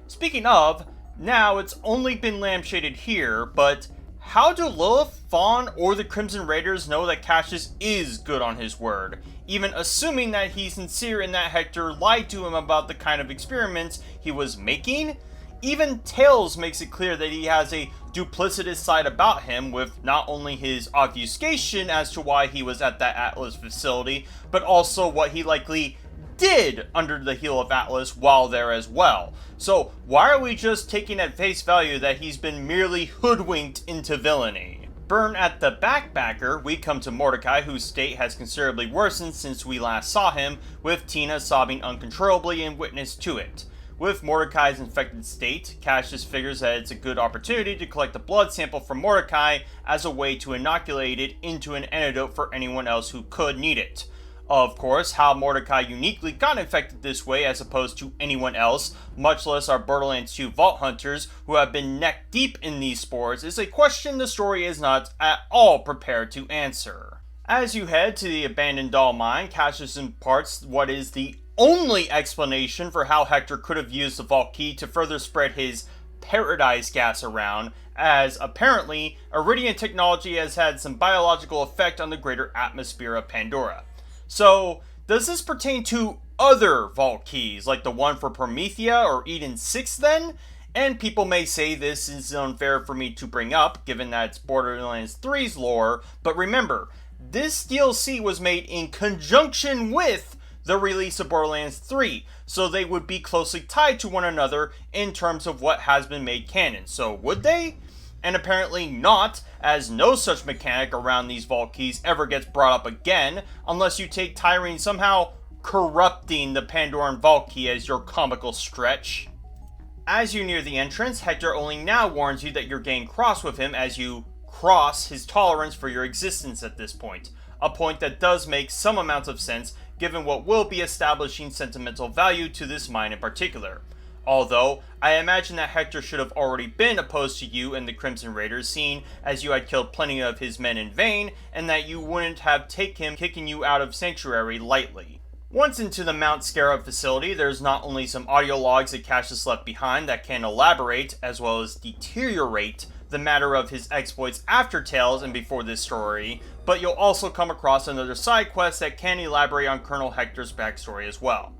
Speaking of, now it's only been lampshaded here, but how do Lilith, Fawn, or the Crimson Raiders know that Cassius is good on his word, even assuming that he's sincere and that Hector lied to him about the kind of experiments he was making? Even Tales makes it clear that he has a duplicitous side about him, with not only his obfuscation as to why he was at that Atlas facility, but also what he likely did under the heel of Atlas while there as well. So why are we just taking at face value that he's been merely hoodwinked into villainy? Burn at the backbacker, we come to Mordecai, whose state has considerably worsened since we last saw him, with Tina sobbing uncontrollably in witness to it. With Mordecai's infected state, Cassius figures that it's a good opportunity to collect a blood sample from Mordecai as a way to inoculate it into an antidote for anyone else who could need it. Of course, how Mordecai uniquely got infected this way as opposed to anyone else, much less our Borderlands 2 Vault Hunters who have been neck deep in these spores, is a question the story is not at all prepared to answer. As you head to the abandoned doll mine, Cassius imparts what is the only explanation for how Hector could have used the vault key to further spread his paradise gas around, as apparently Iridian technology has had some biological effect on the greater atmosphere of Pandora. So, does this pertain to other vault keys, like the one for Promethea or Eden 6 then? And people may say this is unfair for me to bring up, given that it's Borderlands 3's lore, but remember, this DLC was made in conjunction with the release of Borderlands 3, so they would be closely tied to one another in terms of what has been made canon. So would they? And apparently not, as no such mechanic around these vault keys ever gets brought up again, unless you take Tyrene somehow corrupting the Pandoran vault key as your comical stretch. As you near the entrance, Hector only now warns you that you're getting cross with him as you cross his tolerance for your existence at this point. A point that does make some amount of sense given what will be establishing sentimental value to this mine in particular. Although, I imagine that Hector should have already been opposed to you and the Crimson Raiders, seeing as you had killed plenty of his men in vain, and that you wouldn't have taken him kicking you out of Sanctuary lightly. Once into the Mount Scarab facility, there's not only some audio logs that Cassius left behind that can elaborate, as well as deteriorate, the matter of his exploits after Tales and before this story, but you'll also come across another side quest that can elaborate on Colonel Hector's backstory as well.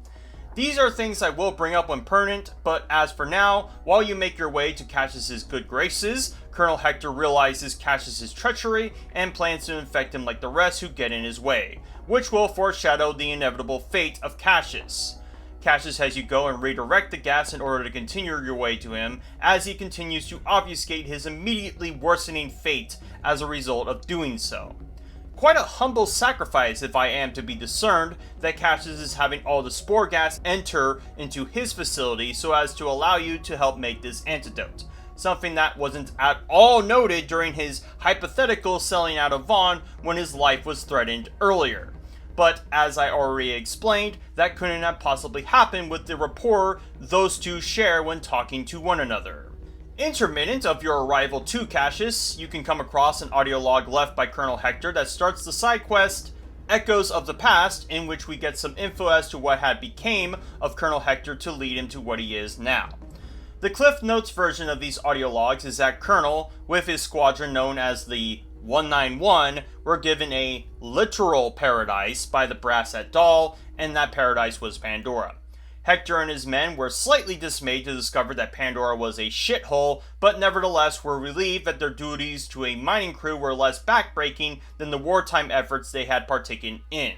These are things I will bring up when pertinent, but as for now, while you make your way to Cassius's good graces, Colonel Hector realizes Cassius's treachery and plans to infect him like the rest who get in his way, which will foreshadow the inevitable fate of Cassius. Cassius has you go and redirect the gas in order to continue your way to him, as he continues to obfuscate his immediately worsening fate as a result of doing so. Quite a humble sacrifice if I am to be discerned that Cassius is having all the spore gas enter into his facility so as to allow you to help make this antidote. Something that wasn't at all noted during his hypothetical selling out of Vaughn when his life was threatened earlier. But as I already explained, that couldn't have possibly happened with the rapport those two share when talking to one another. Intermittent of your arrival to Cassius, you can come across an audio log left by Colonel Hector that starts the side quest Echoes of the Past, in which we get some info as to what had became of Colonel Hector to lead him to what he is now. The Cliff Notes version of these audio logs is that Colonel, with his squadron known as the 191, were given a literal paradise by the brass at Dahl, and that paradise was Pandora. Hector and his men were slightly dismayed to discover that Pandora was a shithole, but nevertheless were relieved that their duties to a mining crew were less backbreaking than the wartime efforts they had partaken in.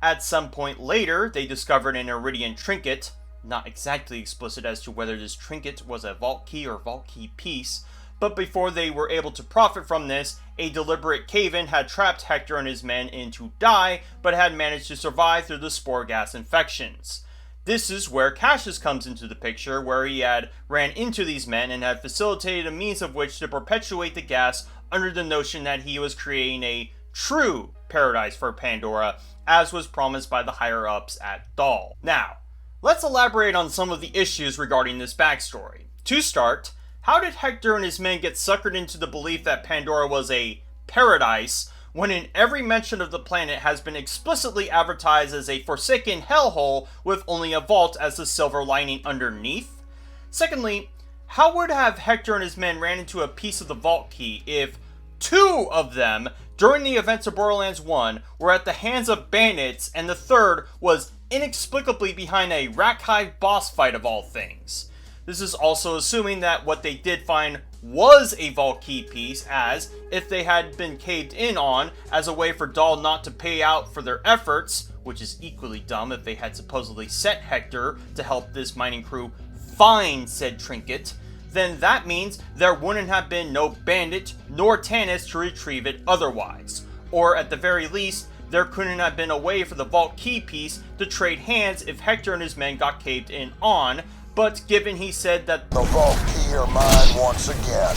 At some point later, they discovered an Iridian trinket, not exactly explicit as to whether this trinket was a vault key or vault key piece, but before they were able to profit from this, a deliberate cave-in had trapped Hector and his men in to die, but had managed to survive through the spore gas infections. This is where Cassius comes into the picture, where he had ran into these men and had facilitated a means of which to perpetuate the gas under the notion that he was creating a true paradise for Pandora, as was promised by the higher-ups at Dahl. Now, let's elaborate on some of the issues regarding this backstory. To start, how did Hector and his men get suckered into the belief that Pandora was a paradise, when in every mention of the planet has been explicitly advertised as a forsaken hellhole with only a vault as the silver lining underneath? Secondly, how would have Hector and his men ran into a piece of the vault key if 2 of them, during the events of Borderlands 1, were at the hands of bandits, and the third was inexplicably behind a Rakhai boss fight of all things? This is also assuming that what they did find was a vault key piece, as if they had been caved in on as a way for Dahl not to pay out for their efforts, which is equally dumb if they had supposedly sent Hector to help this mining crew find said trinket, then that means there wouldn't have been no bandit nor Tannis to retrieve it otherwise. Or at the very least, there couldn't have been a way for the vault key piece to trade hands if Hector and his men got caved in on, but given he said that the vault key are mine once again,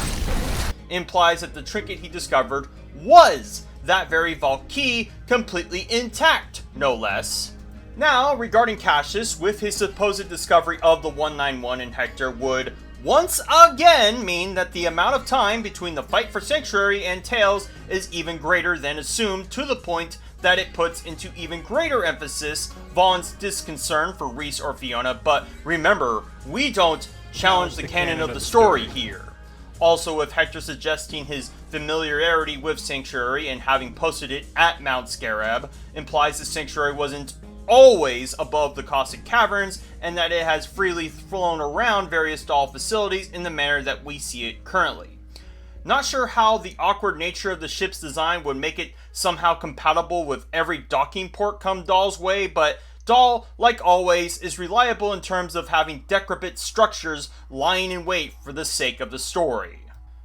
implies that the trinket he discovered was that very vault key, completely intact, no less. Now, regarding Cassius, with his supposed discovery of the 191 in Hector would once again mean that the amount of time between the fight for Sanctuary and Tales is even greater than assumed, to the point that it puts into even greater emphasis Vaughn's disconcern for Reese or Fiona, but remember, we don't challenge the canon of the story here. Also, with Hector suggesting his familiarity with Sanctuary and having posted it at Mount Scarab, implies the Sanctuary wasn't always above the Caustic Caverns, and that it has freely flown around various Dahl facilities in the manner that we see it currently. Not sure how the awkward nature of the ship's design would make it somehow compatible with every docking port come Dahl's way, but Dahl, like always, is reliable in terms of having decrepit structures lying in wait for the sake of the story.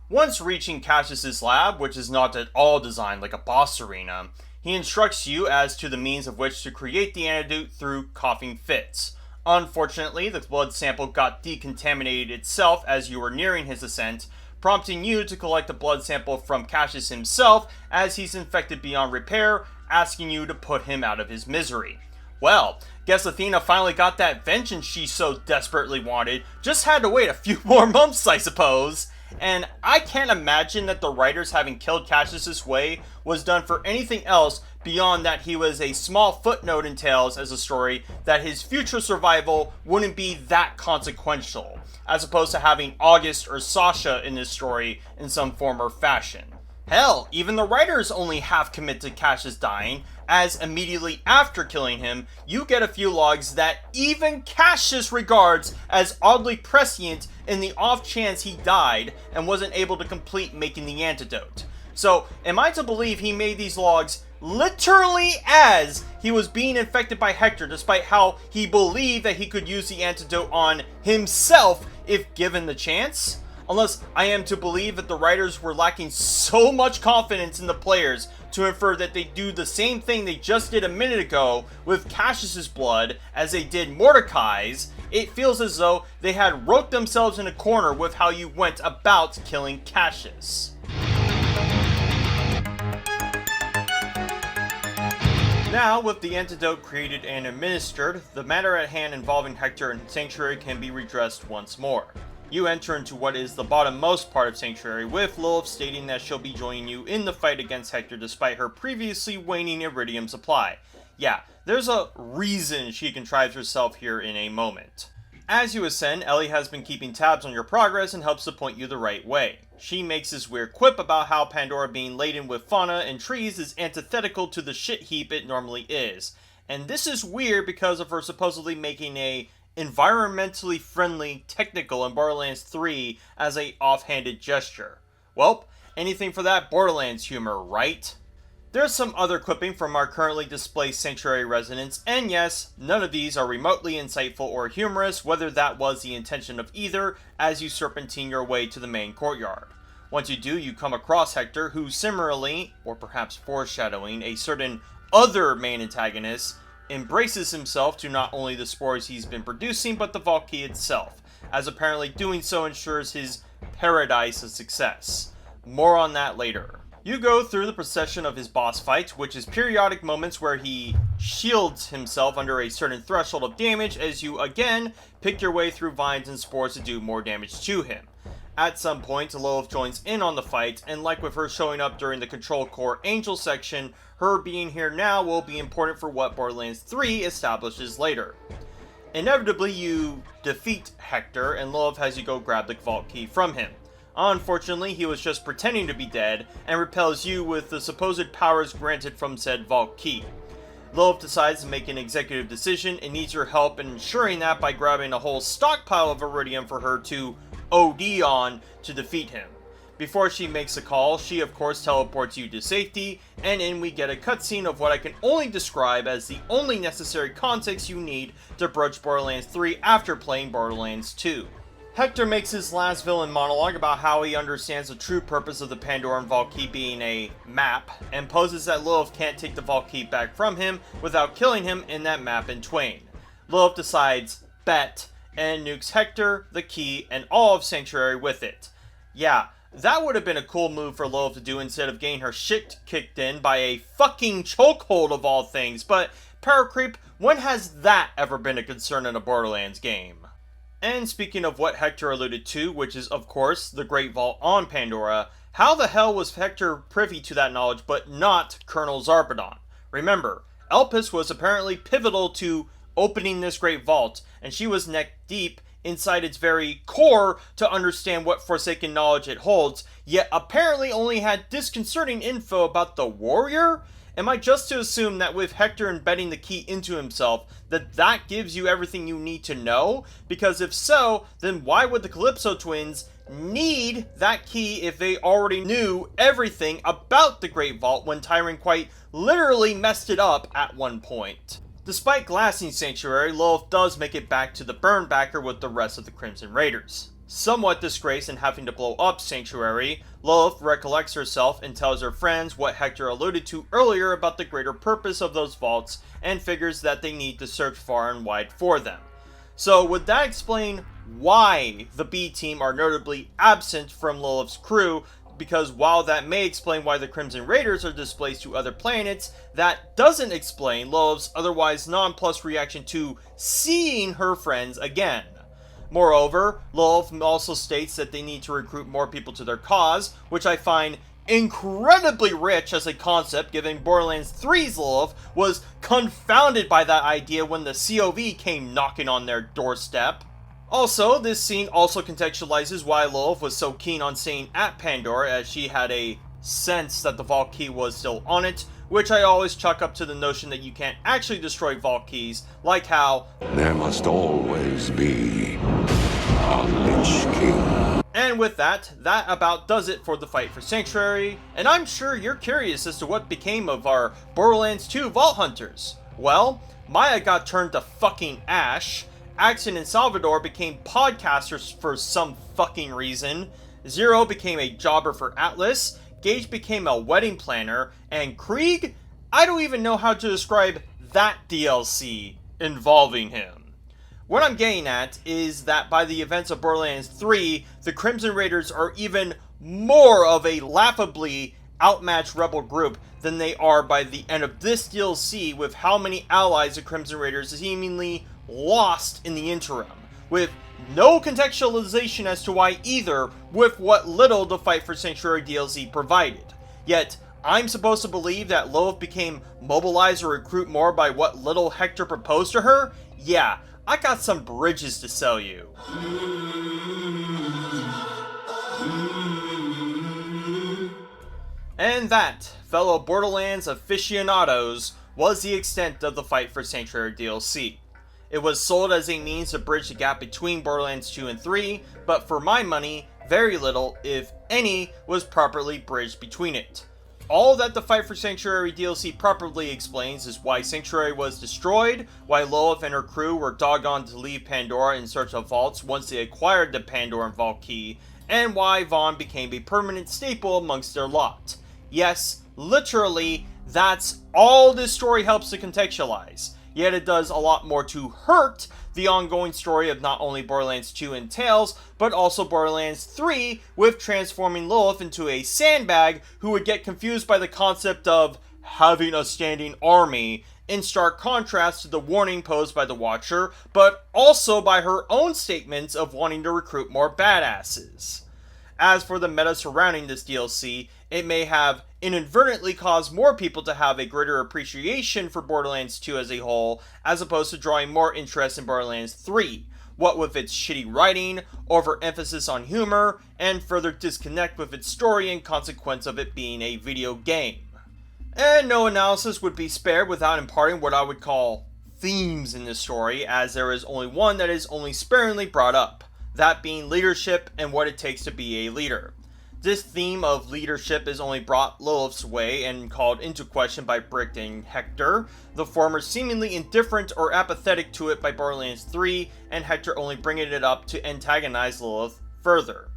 Once reaching Cassius's lab, which is not at all designed like a boss arena, he instructs you as to the means of which to create the antidote through coughing fits. Unfortunately, the blood sample got decontaminated itself as you were nearing his ascent, prompting you to collect a blood sample from Cassius himself as he's infected beyond repair, asking you to put him out of his misery. Well, guess Athena finally got that vengeance she so desperately wanted, just had to wait a few more months, I suppose. And I can't imagine that the writers having killed Cassius this way was done for anything else beyond that he was a small footnote in Tales as a story that his future survival wouldn't be that consequential, as opposed to having August or Sasha in this story in some form or fashion. Hell, even the writers only half commit to Cassius dying, as immediately after killing him, you get a few logs that even Cassius regards as oddly prescient in the off chance he died and wasn't able to complete making the antidote. So, am I to believe he made these logs literally as he was being infected by Hector, despite how he believed that he could use the antidote on himself if given the chance? Unless I am to believe that the writers were lacking so much confidence in the players to infer that they do the same thing they just did a minute ago with Cassius's blood as they did Mordecai's. It feels as though they had wrote themselves in a corner with how you went about killing Cassius. Now, with the antidote created and administered, the matter at hand involving Hector and Sanctuary can be redressed once more. You enter into what is the bottommost part of Sanctuary, with Lilith stating that she'll be joining you in the fight against Hector despite her previously waning iridium supply. Yeah, there's a reason she contrives herself here in a moment. As you ascend, Ellie has been keeping tabs on your progress and helps to point you the right way. She makes this weird quip about how Pandora being laden with fauna and trees is antithetical to the shit heap it normally is. And this is weird because of her supposedly making a environmentally friendly technical in Borderlands 3 as a offhanded gesture. Welp, anything for that Borderlands humor, right? There's some other clipping from our currently displaced Sanctuary residents, and yes, none of these are remotely insightful or humorous, whether that was the intention of either, as you serpentine your way to the main courtyard. Once you do, you come across Hector, who similarly, or perhaps foreshadowing, a certain other main antagonist, embraces himself to not only the spores he's been producing, but the Vault Key itself, as apparently doing so ensures his paradise of success. More on that later. You go through the procession of his boss fight, which is periodic moments where he shields himself under a certain threshold of damage as you again pick your way through vines and spores to do more damage to him. At some point, Lilith joins in on the fight, and like with her showing up during the Control Core Angel section, her being here now will be important for what Borderlands 3 establishes later. Inevitably, you defeat Hector, and Lilith has you go grab the Vault Key from him. Unfortunately, he was just pretending to be dead, and repels you with the supposed powers granted from said Vault Key. Lilith decides to make an executive decision and needs your help in ensuring that by grabbing a whole stockpile of Iridium for her to OD on to defeat him. Before she makes a call, she of course teleports you to safety, and in we get a cutscene of what I can only describe as the only necessary context you need to broach Borderlands 3 after playing Borderlands 2. Hector makes his last villain monologue about how he understands the true purpose of the Pandora and Vault Key being a map, and poses that Lilith can't take the Vault Key back from him without killing him in that map in twain. Lilith decides, bet, and nukes Hector, the key, and all of Sanctuary with it. Yeah, that would have been a cool move for Lilith to do instead of getting her shit kicked in by a fucking chokehold of all things, but Paracreep, when has that ever been a concern in a Borderlands game? And speaking of what Hector alluded to, which is of course the Great Vault on Pandora, how the hell was Hector privy to that knowledge but not Colonel Zarpedon? Remember, Elpis was apparently pivotal to opening this Great Vault, and she was neck deep inside its very core to understand what Forsaken knowledge it holds, yet apparently only had disconcerting info about the warrior? Am I just to assume that with Hector embedding the key into himself, that gives you everything you need to know? Because if so, then why would the Calypso twins need that key if they already knew everything about the Great Vault when Tyron quite literally messed it up at one point? Despite glassing Sanctuary, Lilith does make it back to the Burnbacker with the rest of the Crimson Raiders. Somewhat disgraced in having to blow up Sanctuary, Lilith recollects herself and tells her friends what Hector alluded to earlier about the greater purpose of those vaults, and figures that they need to search far and wide for them. So would that explain why the B team are notably absent from Lilith's crew? Because while that may explain why the Crimson Raiders are displaced to other planets, that doesn't explain Lilith's otherwise nonplussed reaction to seeing her friends again. Moreover, Lilith also states that they need to recruit more people to their cause, which I find incredibly rich as a concept, given Borderlands 3's Lilith was confounded by that idea when the COV came knocking on their doorstep. Also, this scene also contextualizes why Lilith was so keen on staying at Pandora, as she had a sense that the Vault Key was still on it, which I always chalk up to the notion that you can't actually destroy Vault Keys, like how there must always be a Lich King. And with that about does it for the fight for Sanctuary, and I'm sure you're curious as to what became of our Borderlands 2 Vault Hunters. Well, Maya got turned to fucking ash, Axon and Salvador became podcasters for some fucking reason, Zero became a jobber for Atlas, Gage became a wedding planner, and Krieg? I don't even know how to describe that DLC involving him. What I'm getting at is that by the events of Borderlands 3, the Crimson Raiders are even more of a laughably outmatched rebel group than they are by the end of this DLC, with how many allies the Crimson Raiders seemingly lost in the interim, with no contextualization as to why either, with what little the Fight for Sanctuary DLC provided. Yet, I'm supposed to believe that Lilith became mobilized or recruit more by what little Hector proposed to her? Yeah, I got some bridges to sell you. And that, fellow Borderlands aficionados, was the extent of the Fight for Sanctuary DLC. It was sold as a means to bridge the gap between Borderlands 2 and 3, but for my money, very little, if any, was properly bridged between it. All that the Fight for Sanctuary DLC properly explains is why Sanctuary was destroyed, why Lilith and her crew were doggone to leave Pandora in search of vaults once they acquired the Pandoran vault key, and why Vaughn became a permanent staple amongst their lot. Yes, literally, that's all this story helps to contextualize. Yet it does a lot more to hurt the ongoing story of not only Borderlands 2 and Tales, but also Borderlands 3, with transforming Lilith into a sandbag who would get confused by the concept of having a standing army, in stark contrast to the warning posed by the Watcher, but also by her own statements of wanting to recruit more badasses. As for the meta surrounding this DLC, it may have inadvertently caused more people to have a greater appreciation for Borderlands 2 as a whole, as opposed to drawing more interest in Borderlands 3, what with its shitty writing, overemphasis on humor, and further disconnect with its story in consequence of it being a video game. And no analysis would be spared without imparting what I would call themes in this story, as there is only one that is only sparingly brought up, that being leadership and what it takes to be a leader. This theme of leadership is only brought Lilith's way and called into question by Brick and Hector, the former seemingly indifferent or apathetic to it by Borderlands 3, and Hector only bringing it up to antagonize Lilith further.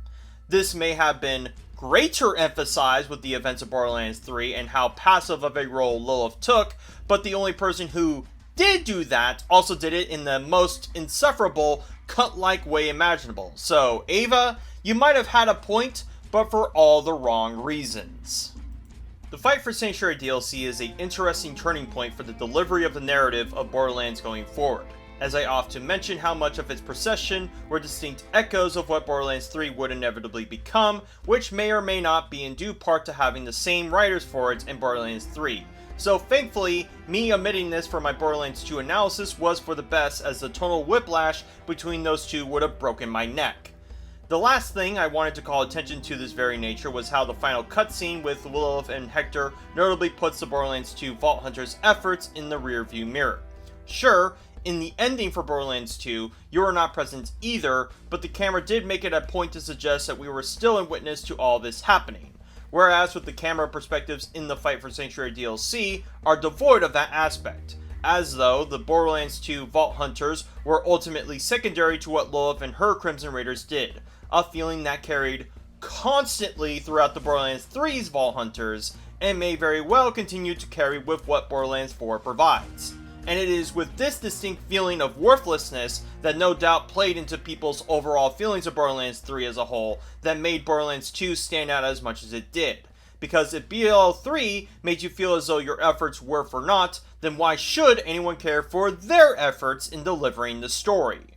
This may have been greater emphasized with the events of Borderlands 3 and how passive of a role Lilith took, but the only person who did do that also did it in the most insufferable, cunt-like way imaginable. So, Ava, you might have had a point, but for all the wrong reasons. The Fight for Sanctuary DLC is an interesting turning point for the delivery of the narrative of Borderlands going forward, as I often mention how much of its procession were distinct echoes of what Borderlands 3 would inevitably become, which may or may not be in due part to having the same writers for it in Borderlands 3. So thankfully, me omitting this for my Borderlands 2 analysis was for the best, as the tonal whiplash between those two would have broken my neck. The last thing I wanted to call attention to this very nature was how the final cutscene with Lilith and Hector notably puts the Borderlands 2 Vault Hunters' efforts in the rearview mirror. Sure, in the ending for Borderlands 2, you were not present either, but the camera did make it a point to suggest that we were still in witness to all this happening. Whereas with the camera perspectives in the Fight for Sanctuary DLC are devoid of that aspect, as though the Borderlands 2 Vault Hunters were ultimately secondary to what Lilith and her Crimson Raiders did, a feeling that carried constantly throughout the Borderlands 3's Vault Hunters, and may very well continue to carry with what Borderlands 4 provides. And it is with this distinct feeling of worthlessness that no doubt played into people's overall feelings of Borderlands 3 as a whole that made Borderlands 2 stand out as much as it did. Because if BL3 made you feel as though your efforts were for naught, then why should anyone care for their efforts in delivering the story?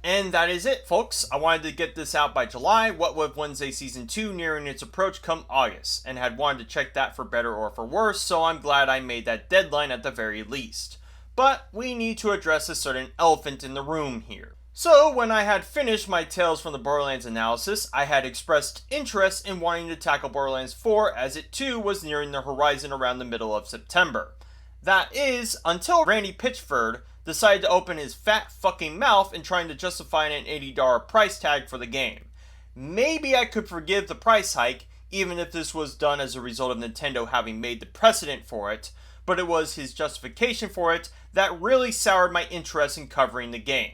And that is it, folks. I wanted to get this out by July, what with Wednesday Season 2 nearing its approach come August, and had wanted to check that for better or for worse, so I'm glad I made that deadline at the very least. But we need to address a certain elephant in the room here. So, when I had finished my Tales from the Borderlands analysis, I had expressed interest in wanting to tackle Borderlands 4 as it too was nearing the horizon around the middle of September. That is, until Randy Pitchford decided to open his fat fucking mouth in trying to justify an $80 price tag for the game. Maybe I could forgive the price hike, even if this was done as a result of Nintendo having made the precedent for it, but it was his justification for it that really soured my interest in covering the game.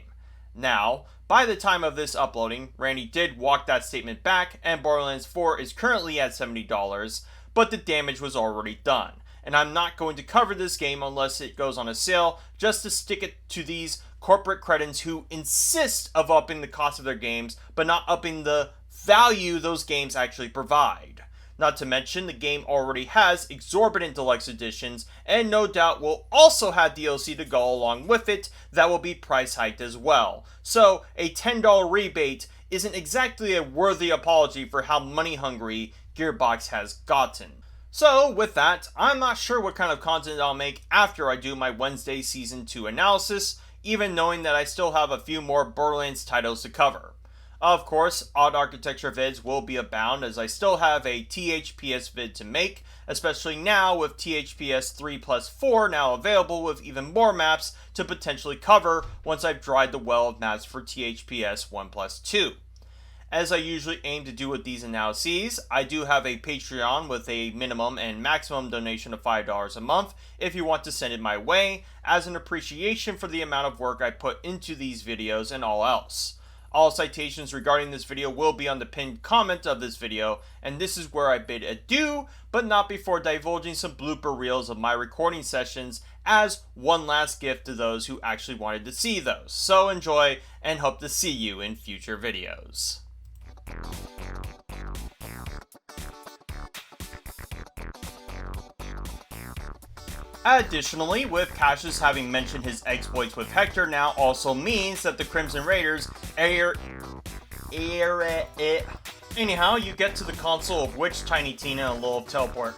Now, by the time of this uploading, Randy did walk that statement back, and Borderlands 4 is currently at $70, but the damage was already done. And I'm not going to cover this game unless it goes on a sale, just to stick it to these corporate cretins who insist of upping the cost of their games, but not upping the value those games actually provide. Not to mention, the game already has exorbitant deluxe editions, and no doubt will also have DLC to go along with it that will be price hiked as well. So, a $10 rebate isn't exactly a worthy apology for how money hungry Gearbox has gotten. So, with that, I'm not sure what kind of content I'll make after I do my Wednesday Season 2 analysis, even knowing that I still have a few more Borderlands titles to cover. Of course, odd architecture vids will be abound as I still have a THPS vid to make, especially now with THPS 3 plus 4 now available with even more maps to potentially cover once I've dried the well of maps for THPS 1 plus 2. As I usually aim to do with these analyses, I do have a Patreon with a minimum and maximum donation of $5 a month if you want to send it my way, as an appreciation for the amount of work I put into these videos and all else. All citations regarding this video will be on the pinned comment of this video, and this is where I bid adieu, but not before divulging some blooper reels of my recording sessions as one last gift to those who actually wanted to see those. So enjoy, and hope to see you in future videos. Additionally, with Cassius having mentioned his exploits with Hector now also means that the Crimson Raiders Anyhow, you get to the console of which Tiny Tina and Lil teleport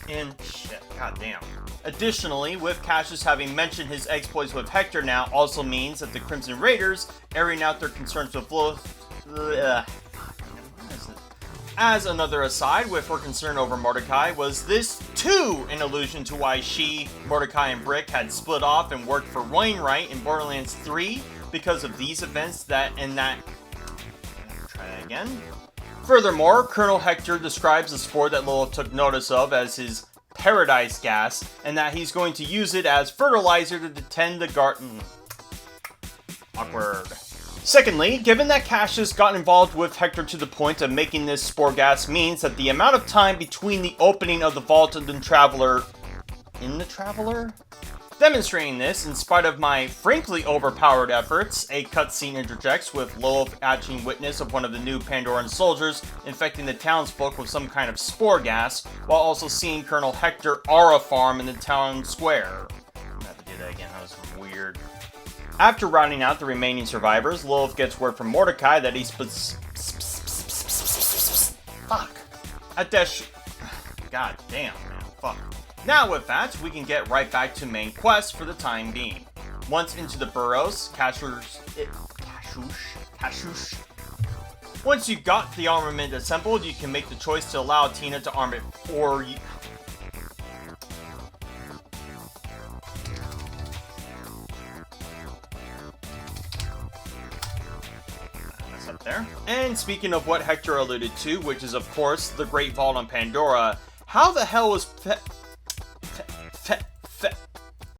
in shit, goddamn. Additionally, with Cassius having mentioned his exploits with Hector now also means that the Crimson Raiders airing out their concerns with Lilith. As another aside, with her concern over Mordecai, was this too an allusion to why she, Mordecai, and Brick had split off and worked for Wainwright in Borderlands 3 because of these events Try that again. Furthermore, Colonel Hector describes the spore that Lilith took notice of as his paradise gas, and that he's going to use it as fertilizer to tend the garden. Awkward. Secondly, given that Cassius got involved with Hector to the point of making this spore gas means that the amount of time between the opening of the vault and the Traveler... Demonstrating this, in spite of my frankly overpowered efforts, a cutscene interjects with Lilith acting witness of one of the new Pandoran soldiers infecting the townsfolk with some kind of spore gas, while also seeing Colonel Hector aura farm in the town square. I'm gonna have to do that again, that was weird. After rounding out the remaining survivors, Lilith gets word from Mordecai that he's fuck. God damn, man. Fuck. Now with that, we can get right back to main quest for the time being. Once into the burrows, once you've got the armament assembled, you can make the choice to allow Tina to arm it for you. There. And speaking of what Hector alluded to, which is of course the Great Vault on Pandora, how the hell was